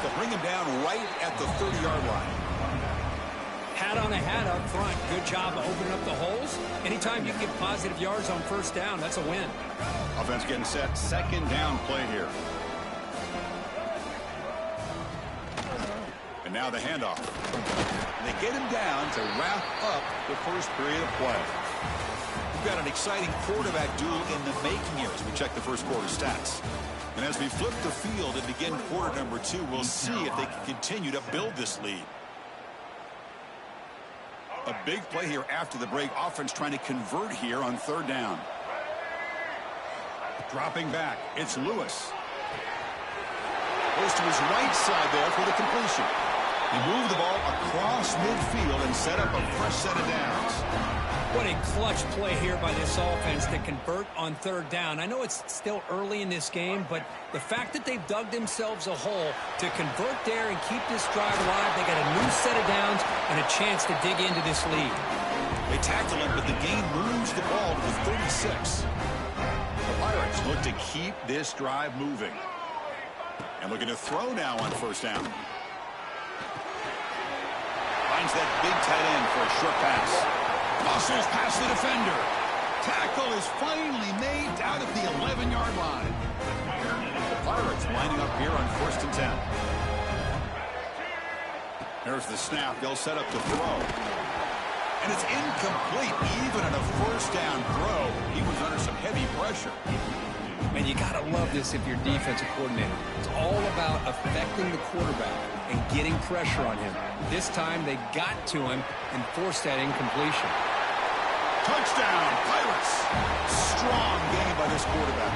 They'll bring him down right at the 30-yard line. Hat on a hat up front. Good job of opening up the holes. Anytime you can get positive yards on first down, that's a win. Offense getting set. Second down play here. And now the handoff. They get him down to wrap up the first period of play. We've got an exciting quarterback duel in the making here as we check the first quarter stats. And as we flip the field and begin quarter number 2, we'll see if they can continue to build this lead. A big play here after the break. Offense trying to convert here on third down. Dropping back. It's Lewis. Goes to his right side there for the completion. He moved the ball across midfield and set up a fresh set of downs. What a clutch play here by this offense to convert on third down. I know it's still early in this game, but the fact that they've dug themselves a hole to convert there and keep this drive alive, they got a new set of downs and a chance to dig into this lead. They tackle him, but the gain moves the ball to the 36. The Pirates look to keep this drive moving. And looking to throw now on first down. Finds that big tight end for a short pass. Muscles past the defender. Tackle is finally made out at the 11-yard line. The Pirates lining up here on 1st and 10. There's the snap. They'll set up to throw. And it's incomplete. Even on a first down throw, he was under some heavy pressure. Man, you got to love this if you're defensive coordinator. It's all about affecting the quarterback and getting pressure on him. This time they got to him and forced that incompletion. Touchdown, Pirates. Strong game by this quarterback.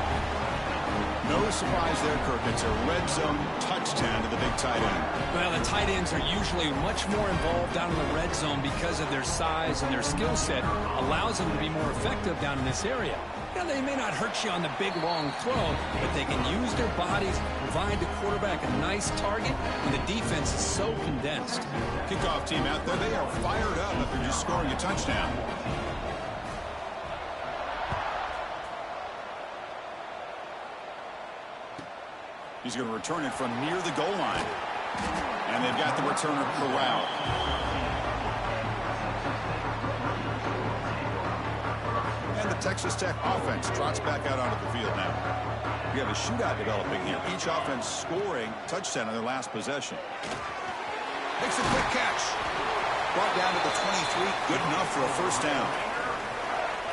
No surprise there, Kirk. It's a red zone touchdown to the big tight end. Well, the tight ends are usually much more involved down in the red zone because of their size and their skill set allows them to be more effective down in this area. Now, they may not hurt you on the big, long throw, but they can use their bodies, provide the quarterback a nice target when the defense is so condensed. Kickoff team out there, they are fired up after just scoring a touchdown. He's going to return it from near the goal line. And they've got the returner corralled. And the Texas Tech offense trots back out onto the field now. We have a shootout developing here. Each offense scoring touchdown on their last possession. Makes a quick catch. Brought down to the 23. Good enough for a first down.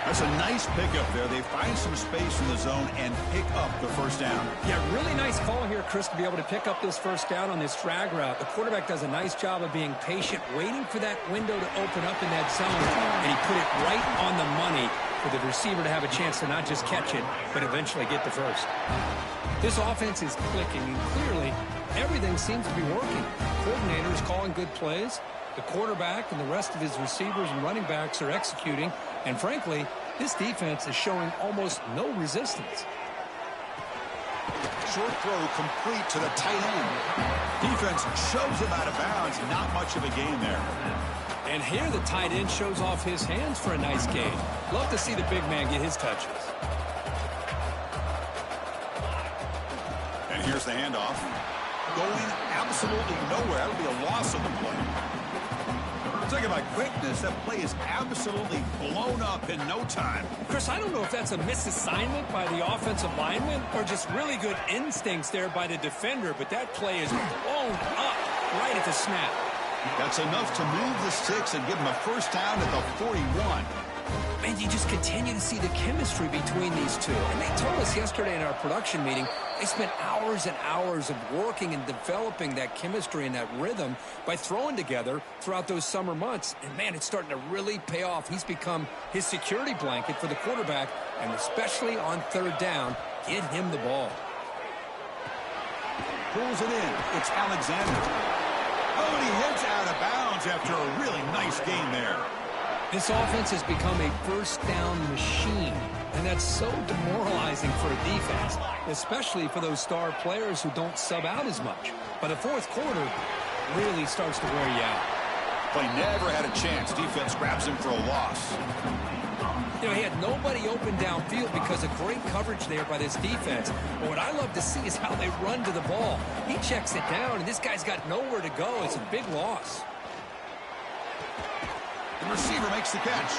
That's a nice pickup there. They find some space in the zone and pick up the first down. Yeah, really nice call here, Chris, to be able to pick up this first down on this drag route. The quarterback does a nice job of being patient, waiting for that window to open up in that zone, and he put it right on the money for the receiver to have a chance to not just catch it, but eventually get the first. This offense is clicking, and clearly everything seems to be working. The coordinator is calling good plays. The quarterback and the rest of his receivers and running backs are executing. And frankly, this defense is showing almost no resistance. Short throw complete to the tight end. Defense shoves him out of bounds. Not much of a gain there. And here the tight end shows off his hands for a nice gain. Love to see the big man get his touches. And here's the handoff. Going absolutely nowhere. That'll be a loss of the play. Talking about quickness, that play is absolutely blown up in no time. Chris, I don't know if that's a misassignment by the offensive lineman or just really good instincts there by the defender, but that play is blown up right at the snap. That's enough to move the sticks and give them a first down at the 41. And you just continue to see the chemistry between these two. And they told us yesterday in our production meeting, they spent hours and hours of working and developing that chemistry and that rhythm by throwing together throughout those summer months. And, man, it's starting to really pay off. He's become his security blanket for the quarterback, and especially on third down, get him the ball. Pulls it in. It's Alexander. Oh, and he heads out of bounds after a really nice gain there. This offense has become a first-down machine, and that's so demoralizing for a defense, especially for those star players who don't sub out as much. But the fourth quarter really starts to wear you out. Play never had a chance. Defense grabs him for a loss. You know, he had nobody open downfield because of great coverage there by this defense. But what I love to see is how they run to the ball. He checks it down, and this guy's got nowhere to go. It's a big loss. The receiver makes the catch.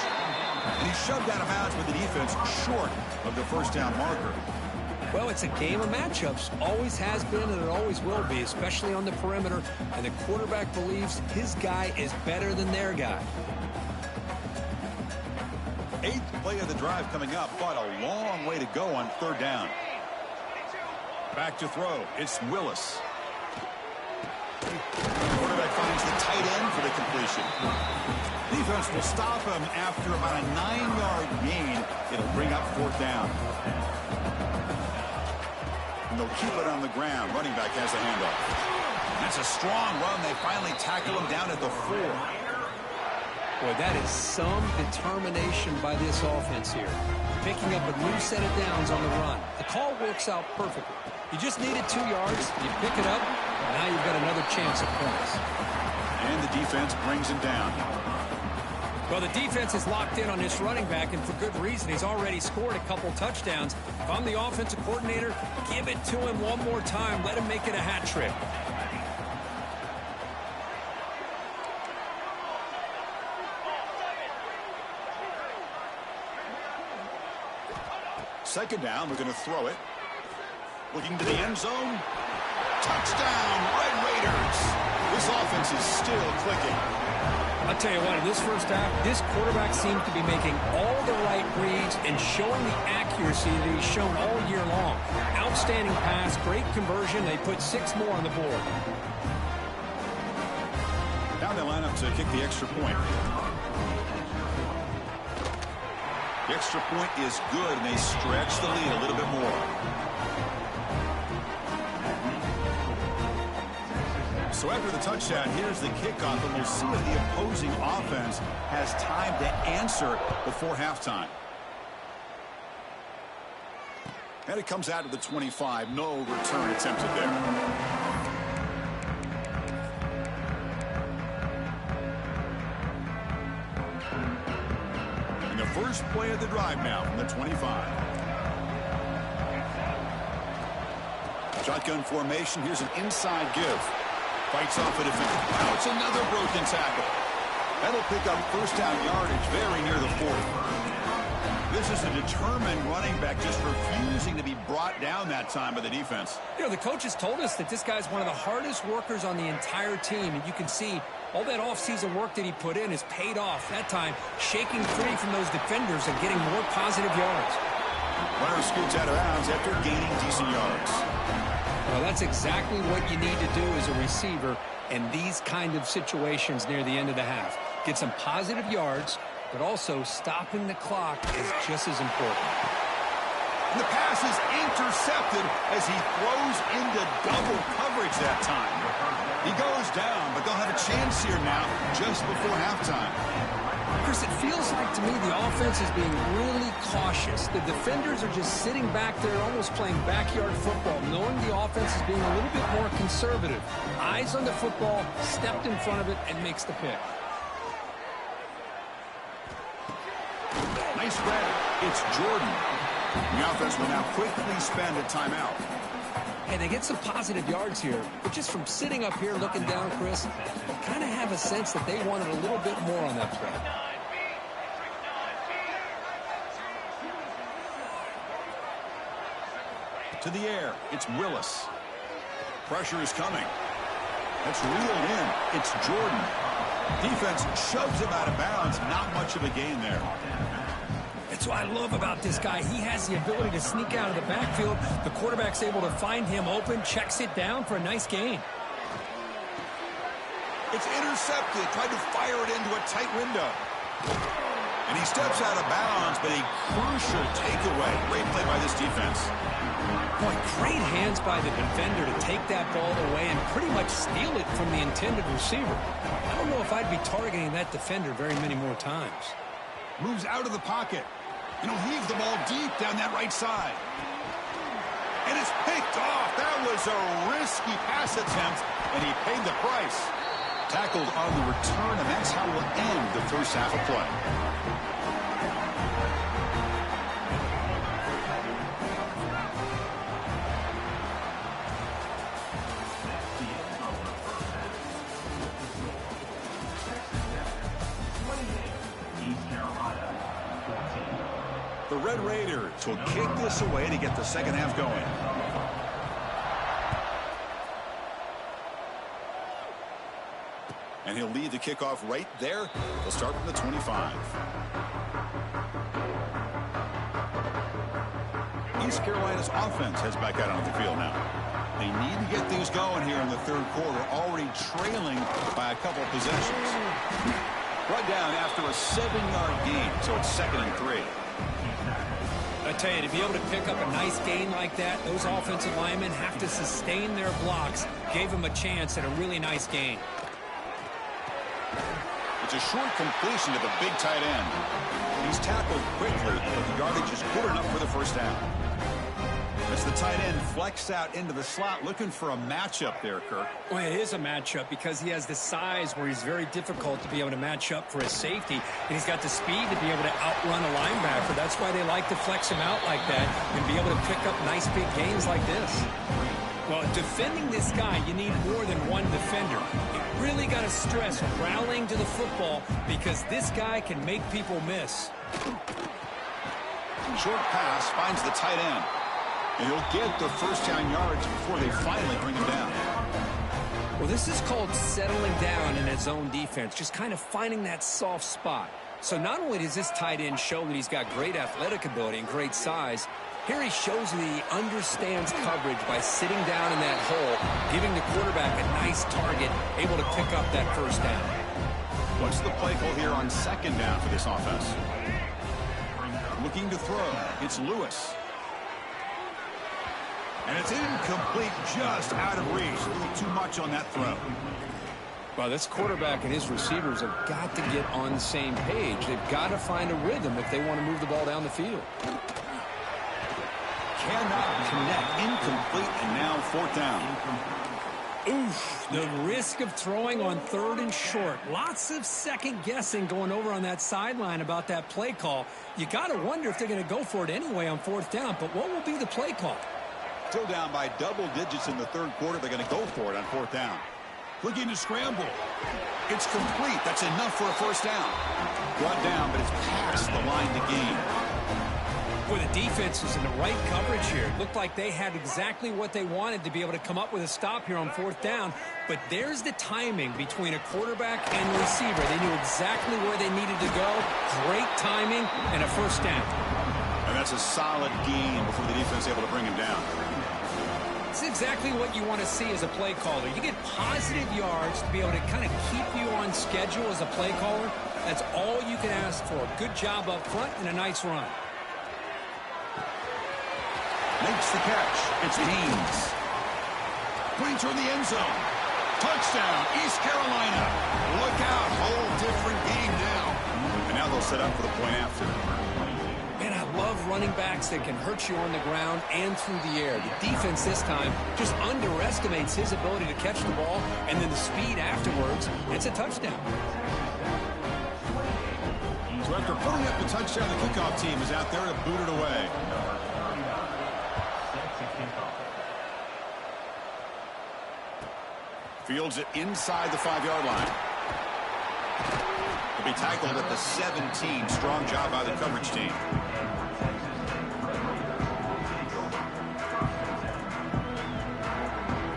And he's shoved out of bounds with the defense short of the first down marker. Well, it's a game of matchups. Always has been, and it always will be, especially on the perimeter. And the quarterback believes his guy is better than their guy. 8th play of the drive coming up, but a long way to go on third down. Back to throw. It's Willis. The quarterback finds the tight end for the completion. Defense will stop him after about a 9-yard gain. It'll bring up fourth down. And they'll keep it on the ground. Running back has a handoff. That's a strong run. They finally tackle him down at the 4. Boy, that is some determination by this offense here. Picking up a new set of downs on the run. The call works out perfectly. You just needed 2 yards. You pick it up, and now you've got another chance at points. And the defense brings him down. Well, the defense is locked in on this running back, and for good reason. He's already scored a couple touchdowns. If I'm the offensive coordinator, give it to him one more time. Let him make it a hat trick. Second down, we're going to throw it. Looking to the end zone. Touchdown, Red Raiders. This offense is still clicking. I'll tell you what, in this first half, this quarterback seems to be making all the right reads and showing the accuracy that he's shown all year long. Outstanding pass, great conversion. They put 6 more on the board. Now they line up to kick the extra point. The extra point is good, and they stretch the lead a little bit more. So after the touchdown, here's the kickoff, and we'll see if the opposing offense has time to answer before halftime. And it comes out to the 25. No return attempted there. First play of the drive now from the 25. Shotgun formation. Here's an inside give. Fights off a defender. Now it's another broken tackle. That'll pick up first down yardage very near the 40. This is a determined running back just refusing to be brought down that time by the defense. You know, the coaches told us that this guy's one of the hardest workers on the entire team, and you can see all that offseason work that he put in has paid off. That time, shaking free from those defenders and getting more positive yards. Runner scoots out of bounds after gaining decent yards. Well, that's exactly what you need to do as a receiver in these kind of situations near the end of the half. Get some positive yards, but also stopping the clock is just as important. And the pass is intercepted as he throws into double coverage that time. He goes down, but they'll have a chance here now just before halftime. Chris, it feels like to me the offense is being really cautious. The defenders are just sitting back there almost playing backyard football, knowing the offense is being a little bit more conservative. Eyes on the football, stepped in front of it, and makes the pick. Nice grab. It's Jordan. The offense will now quickly spend a timeout. Hey, they get some positive yards here, but just from sitting up here looking down, Chris, I kind of have a sense that they wanted a little bit more on that play. To the air, it's Willis. Pressure is coming. That's reeled in. It's Jordan. Defense shoves him out of bounds. Not much of a gain there. That's what I love about this guy. He has the ability to sneak out of the backfield. The quarterback's able to find him open, checks it down for a nice gain. It's intercepted. Tried to fire it into a tight window. And he steps out of bounds, but a crucial takeaway. Great play by this defense. Boy, great hands by the defender to take that ball away and pretty much steal it from the intended receiver. I don't know if I'd be targeting that defender very many more times. Moves out of the pocket. And he'll heave the ball deep down that right side. And it's picked off. That was a risky pass attempt, and he paid the price. Tackled on the return, and that's how we'll end the first half of play. The Red Raiders will kick this away to get the second half going. And he'll lead the kickoff right there. He'll start from the 25. East Carolina's offense heads back out on the field now. They need to get things going here in the third quarter, already trailing by a couple of possessions. Brought down after a 7-yard gain, so it's 2nd and 3. I tell you, to be able to pick up a nice gain like that, those offensive linemen have to sustain their blocks. Gave them a chance at a really nice gain. It's a short completion to the big tight end. He's tackled quickly, but the yardage is good enough for the first down. As the tight end flexed out into the slot, looking for a matchup there, Kirk. Well, it is a matchup because he has the size where he's very difficult to be able to match up for his safety, and he's got the speed to be able to outrun a linebacker. That's why they like to flex him out like that and be able to pick up nice big gains like this. Well, defending this guy, you need more than one defender. You really got to stress rallying to the football because this guy can make people miss. Short pass finds the tight end. And he'll get the first down yards before they finally bring him down. Well, this is called settling down in his zone defense, just kind of finding that soft spot. So not only does this tight end show that he's got great athletic ability and great size, here he shows that he understands coverage by sitting down in that hole, giving the quarterback a nice target, able to pick up that first down. What's the play call here on 2nd down for this offense? Looking to throw. It's Lewis. And it's incomplete, just out of reach. A little too much on that throw. Well, this quarterback and his receivers have got to get on the same page. They've got to find a rhythm if they want to move the ball down the field. Cannot connect. Incomplete, and now 4th down. Oof, the risk of throwing on 3rd and short. Lots of second guessing going over on that sideline about that play call. You got to wonder if they're going to go for it anyway on 4th down, but what will be the play call? Still down by double digits in the 3rd quarter. They're going to go for it on 4th down. Looking to scramble. It's complete. That's enough for a first down. Brought down, but it's past the line to gain. Boy, the defense is in the right coverage here. It looked like they had exactly what they wanted to be able to come up with a stop here on 4th down. But there's the timing between a quarterback and the receiver. They knew exactly where they needed to go. Great timing and a first down. And that's a solid gain before the defense is able to bring him down. It's exactly what you want to see as a play caller. You get positive yards to be able to kind of keep you on schedule as a play caller. That's all you can ask for. Good job up front and a nice run. Makes the catch. It's Haynes. Pointer in the end zone. Touchdown, East Carolina. Look out. Whole different game now. And now they'll set up for the point after. Man, I love running backs that can hurt you on the ground and through the air. The defense this time just underestimates his ability to catch the ball, and then the speed afterwards, it's a touchdown. So after putting up the touchdown, the kickoff team is out there to boot it away. Fields it inside the 5-yard line. He'll be tackled at the 17. Strong job by the coverage team.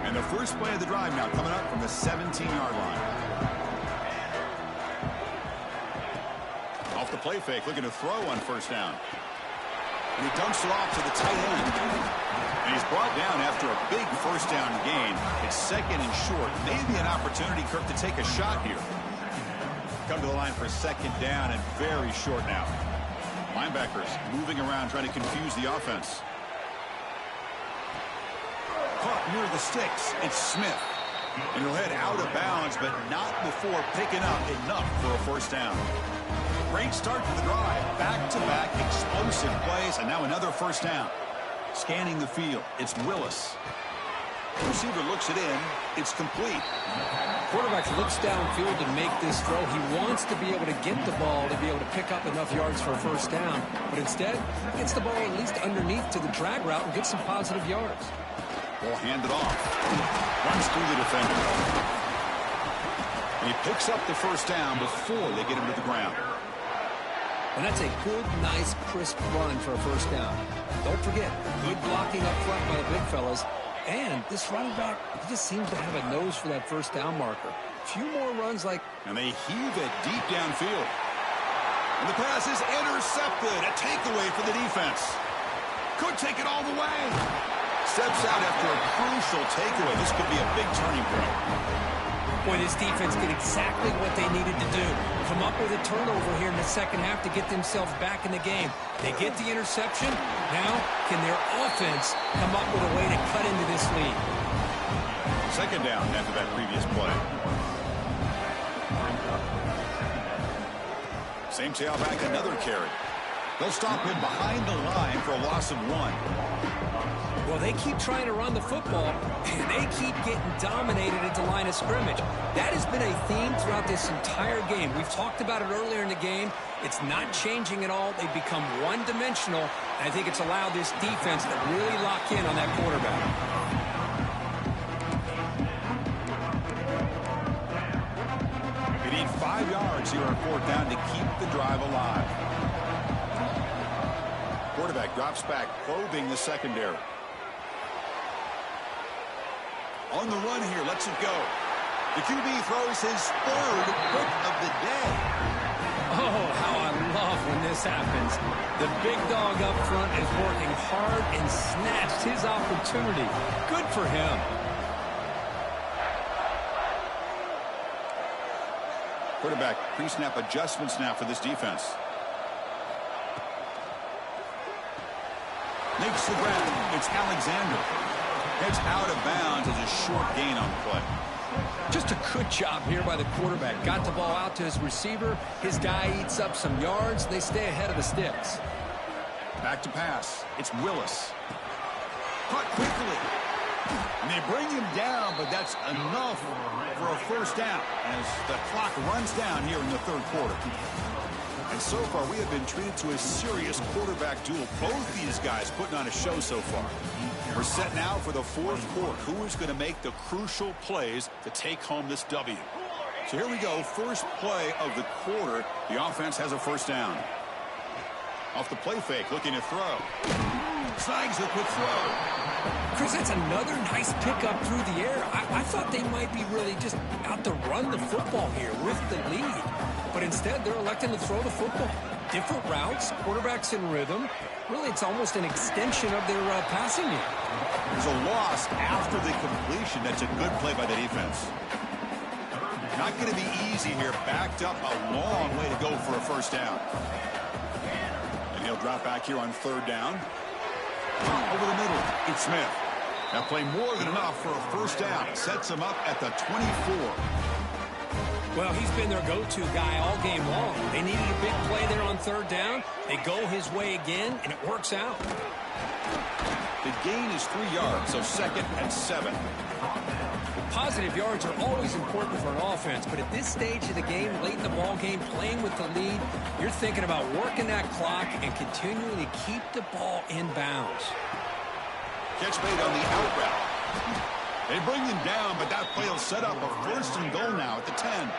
And the first play of the drive now coming up from the 17-yard line. Off the play fake, looking to throw on first down. And he dumps it off to the tight end. And he's brought down after a big first down gain. It's 2nd and short. Maybe an opportunity, Kirk, to take a shot here. Come to the line for 2nd down and very short now. Linebackers moving around, trying to confuse the offense. Caught near the sticks. It's Smith. And he'll head out of bounds, but not before picking up enough for a first down. Great start to the drive. Back-to-back explosive plays, and now another first down. Scanning the field, it's Willis. The receiver looks it in. It's complete. Quarterback looks downfield to make this throw. He wants to be able to get the ball to be able to pick up enough yards for a first down. But instead, he gets the ball at least underneath to the drag route and gets some positive yards. Ball handed off. Runs through the defender. And he picks up the first down before they get him to the ground. And that's a good, nice, crisp run for a first down. Don't forget, good blocking up front by the big fellas. And this running back, he just seems to have a nose for that first down marker. A few more runs like... And they heave it deep downfield. And the pass is intercepted. A takeaway for the defense. Could take it all the way. Steps out after a crucial takeaway. This could be a big turning point. Boy, this defense did exactly what they needed to do. Come up with a turnover here in the second half to get themselves back in the game. They get the interception. Now, can their offense come up with a way to cut into this lead? Second down after that previous play. Same tailback, another carry. They'll stop him behind the line for a loss of 1. Well, they keep trying to run the football, and they keep getting dominated at the line of scrimmage. That has been a theme throughout this entire game. We've talked about it earlier in the game. It's not changing at all. They've become one-dimensional, and I think it's allowed this defense to really lock in on that quarterback. They need 5 yards here on fourth down to keep the drive alive. Quarterback drops back, probing the secondary. On the run here, lets it go. The QB throws his third pick of the day. Oh, how I love when this happens. The big dog up front is working hard and snatched his opportunity. Good for him. Quarterback pre-snap adjustments now for this defense. Makes the grab. It's Alexander. Heads out of bounds as a short gain on the play. Just a good job here by the quarterback. Got the ball out to his receiver. His guy eats up some yards. They stay ahead of the sticks. Back to pass. It's Willis. Caught quickly. And they bring him down, but that's enough for a first down as the clock runs down here in the third quarter. And so far, we have been treated to a serious quarterback duel. Both these guys putting on a show so far. We're set now for the fourth quarter. Who is going to make the crucial plays to take home this W? So here we go. First play of the quarter. The offense has a first down. Off the play fake, looking to throw. Snags the quick throw. Chris, that's another nice pickup through the air. I thought they might be really just out to run the football here with the lead. But instead, they're electing to throw the football. Different routes, quarterbacks in rhythm. Really, it's almost an extension of their passing game. There's a loss after the completion. That's a good play by the defense. Not going to be easy here. Backed up a long way to go for a first down. And he'll drop back here on third down. Over the middle, it's Smith. That play more than enough for a first down. Sets him up at the 24. Well, he's been their go-to guy all game long. They needed a big play there on third down. They go his way again, and it works out. The gain is 3 yards, so second and 7. Positive yards are always important for an offense, but at this stage of the game, late in the ball game, playing with the lead, you're thinking about working that clock and continuing to keep the ball in bounds. Catch made on the out route. They bring him down, but that play will set up a first and goal now at the 10.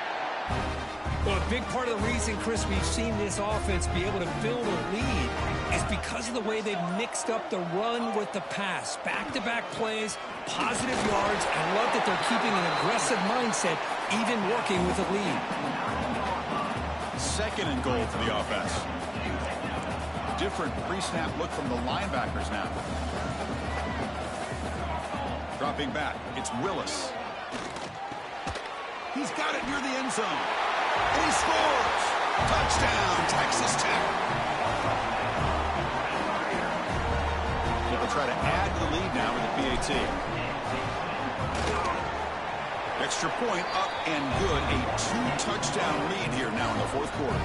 Well, a big part of the reason, Chris, we've seen this offense be able to build a lead is because of the way they've mixed up the run with the pass. Back-to-back plays, positive yards. I love that they're keeping an aggressive mindset, even working with a lead. Second and goal for the offense. Different pre-snap look from the linebackers now. Dropping back, it's Willis. He's got it near the end zone. And he scores! Touchdown, Texas Tech. They'll try to add to the lead now with the PAT. Extra point up and good. A 2-touchdown lead here now in the fourth quarter.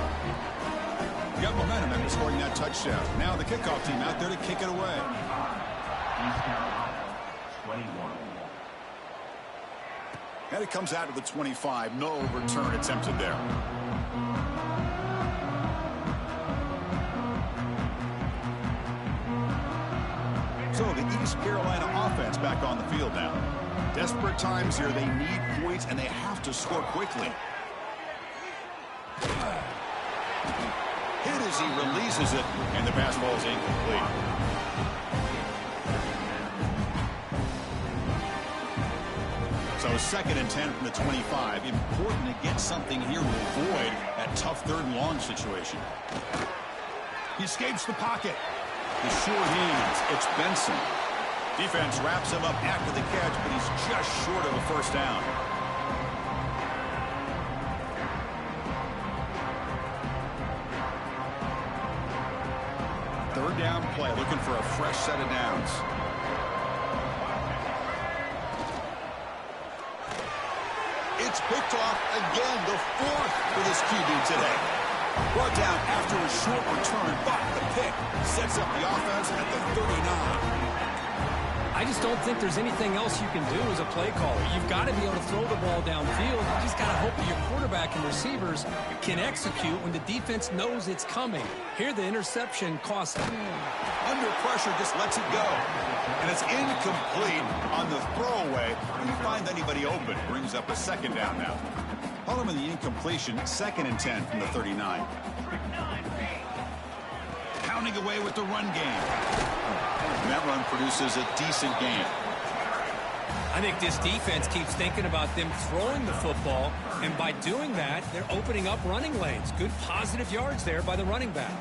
We got momentum after scoring that touchdown. Now the kickoff team out there to kick it away. And it comes out to the 25. No return attempted there. So the East Carolina offense back on the field now. Desperate times here. They need points, and they have to score quickly. Hit as he releases it, and the pass ball is incomplete. So 2nd and 10 from the 25. Important to get something here to avoid that tough 3rd and long situation. He escapes the pocket. The sure hands. It's Benson. Defense wraps him up after the catch, but he's just short of a first down. Third down play, looking for a fresh set of downs. It's picked off again, the 4th for this QB today. Brought down after a short return, but the pick sets up the offense at the 39. I just don't think there's anything else you can do as a play caller. You've got to be able to throw the ball downfield. You just got to hope that your quarterback and receivers can execute when the defense knows it's coming. Here, the interception costs them. Under pressure, just lets it go. And it's incomplete on the throwaway. When you find anybody open, brings up a 2nd down now. Following the incompletion, 2nd and 10 from the 39. Pounding away with the run game. And that run produces a decent gain. I think this defense keeps thinking about them throwing the football, and by doing that, they're opening up running lanes. Good positive yards there by the running back.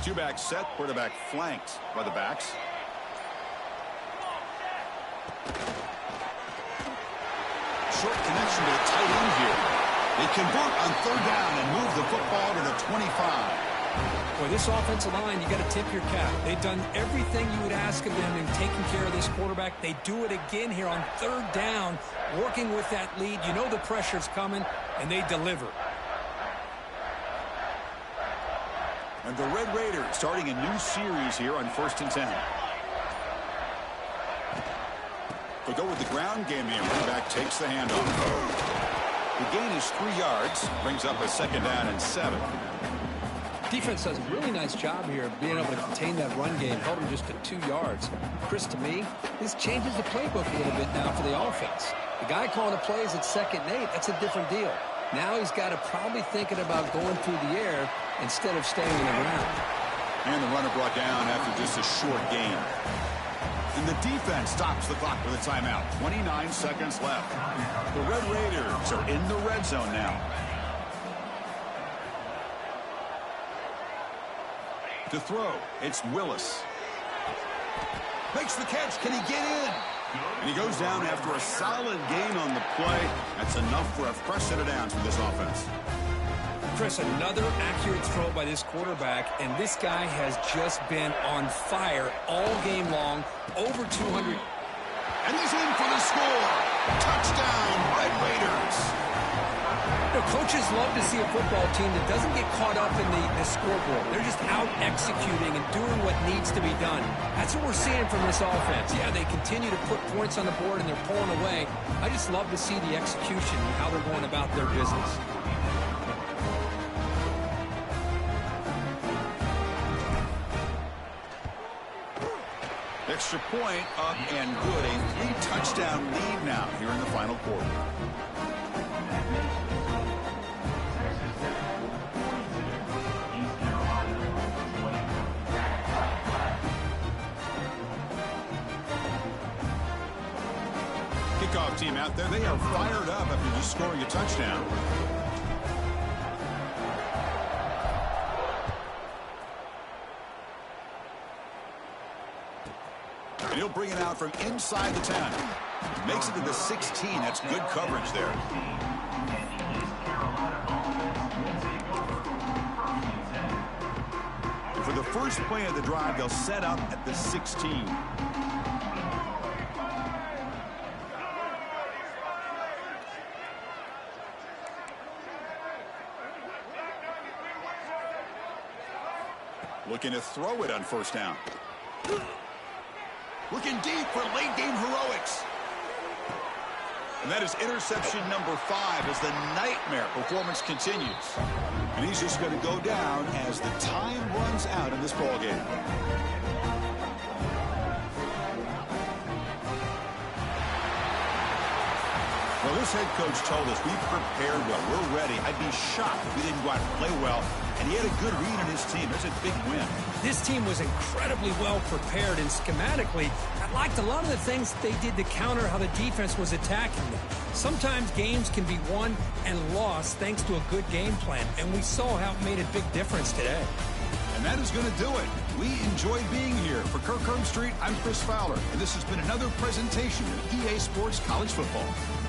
Two-back set, quarterback flanked by the backs. Short connection to the tight end here. They convert on 3rd down and move the football to the 25. Boy, this offensive line, you got to tip your cap. They've done everything you would ask of them in taking care of this quarterback. They do it again here on 3rd down, working with that lead. You know the pressure's coming, and they deliver. And the Red Raiders starting a new series here on 1st and 10. They go with the ground game here. Running back takes the handoff. The gain is 3 yards. Brings up a 2nd down and 7. Defense does a really nice job here of being able to contain that run game, held him just to 2 yards. Chris, to me, this changes the playbook a little bit now for the offense. The guy calling the plays at 2nd and 8, that's a different deal. Now he's got to probably thinking about going through the air instead of staying in the ground. And the runner brought down after just a short gain. And the defense stops the clock with a timeout. 29 seconds left. The Red Raiders are in the red zone now. To throw, it's Willis. Makes the catch. Can he get in? And he goes down after a solid gain on the play. That's enough for a fresh set of downs for this offense. Chris, another accurate throw by this quarterback, and this guy has just been on fire all game long, over 200. And he's in for the score. Touchdown, Red Raiders. You know, coaches love to see a football team that doesn't get caught up in the scoreboard. They're just out executing and doing what needs to be done. That's what we're seeing from this offense. Yeah, they continue to put points on the board and they're pulling away. I just love to see the execution and how they're going about their business. Extra point up and good. A 3-touchdown lead now here in the final quarter. Kickoff team out there, they are fired up after just scoring a touchdown. And he'll bring it out from inside the 10. Makes it to the 16. That's good coverage there. For the first play of the drive, they'll set up at the 16. Looking to throw it on first down. Looking deep for late-game heroics. And that is interception number 5 as the nightmare performance continues. And he's just going to go down as the time runs out in this ballgame. Well, this head coach told us we've prepared well. We're ready. I'd be shocked if we didn't go out and play well. And he had a good read on his team. There's a big win. This team was incredibly well prepared, and schematically, I liked a lot of the things they did to counter how the defense was attacking them. Sometimes games can be won and lost thanks to a good game plan, and we saw how it made a big difference today. And that is going to do it. We enjoyed being here. For Kirk Herbstreit, I'm Chris Fowler, and this has been another presentation of EA Sports College Football.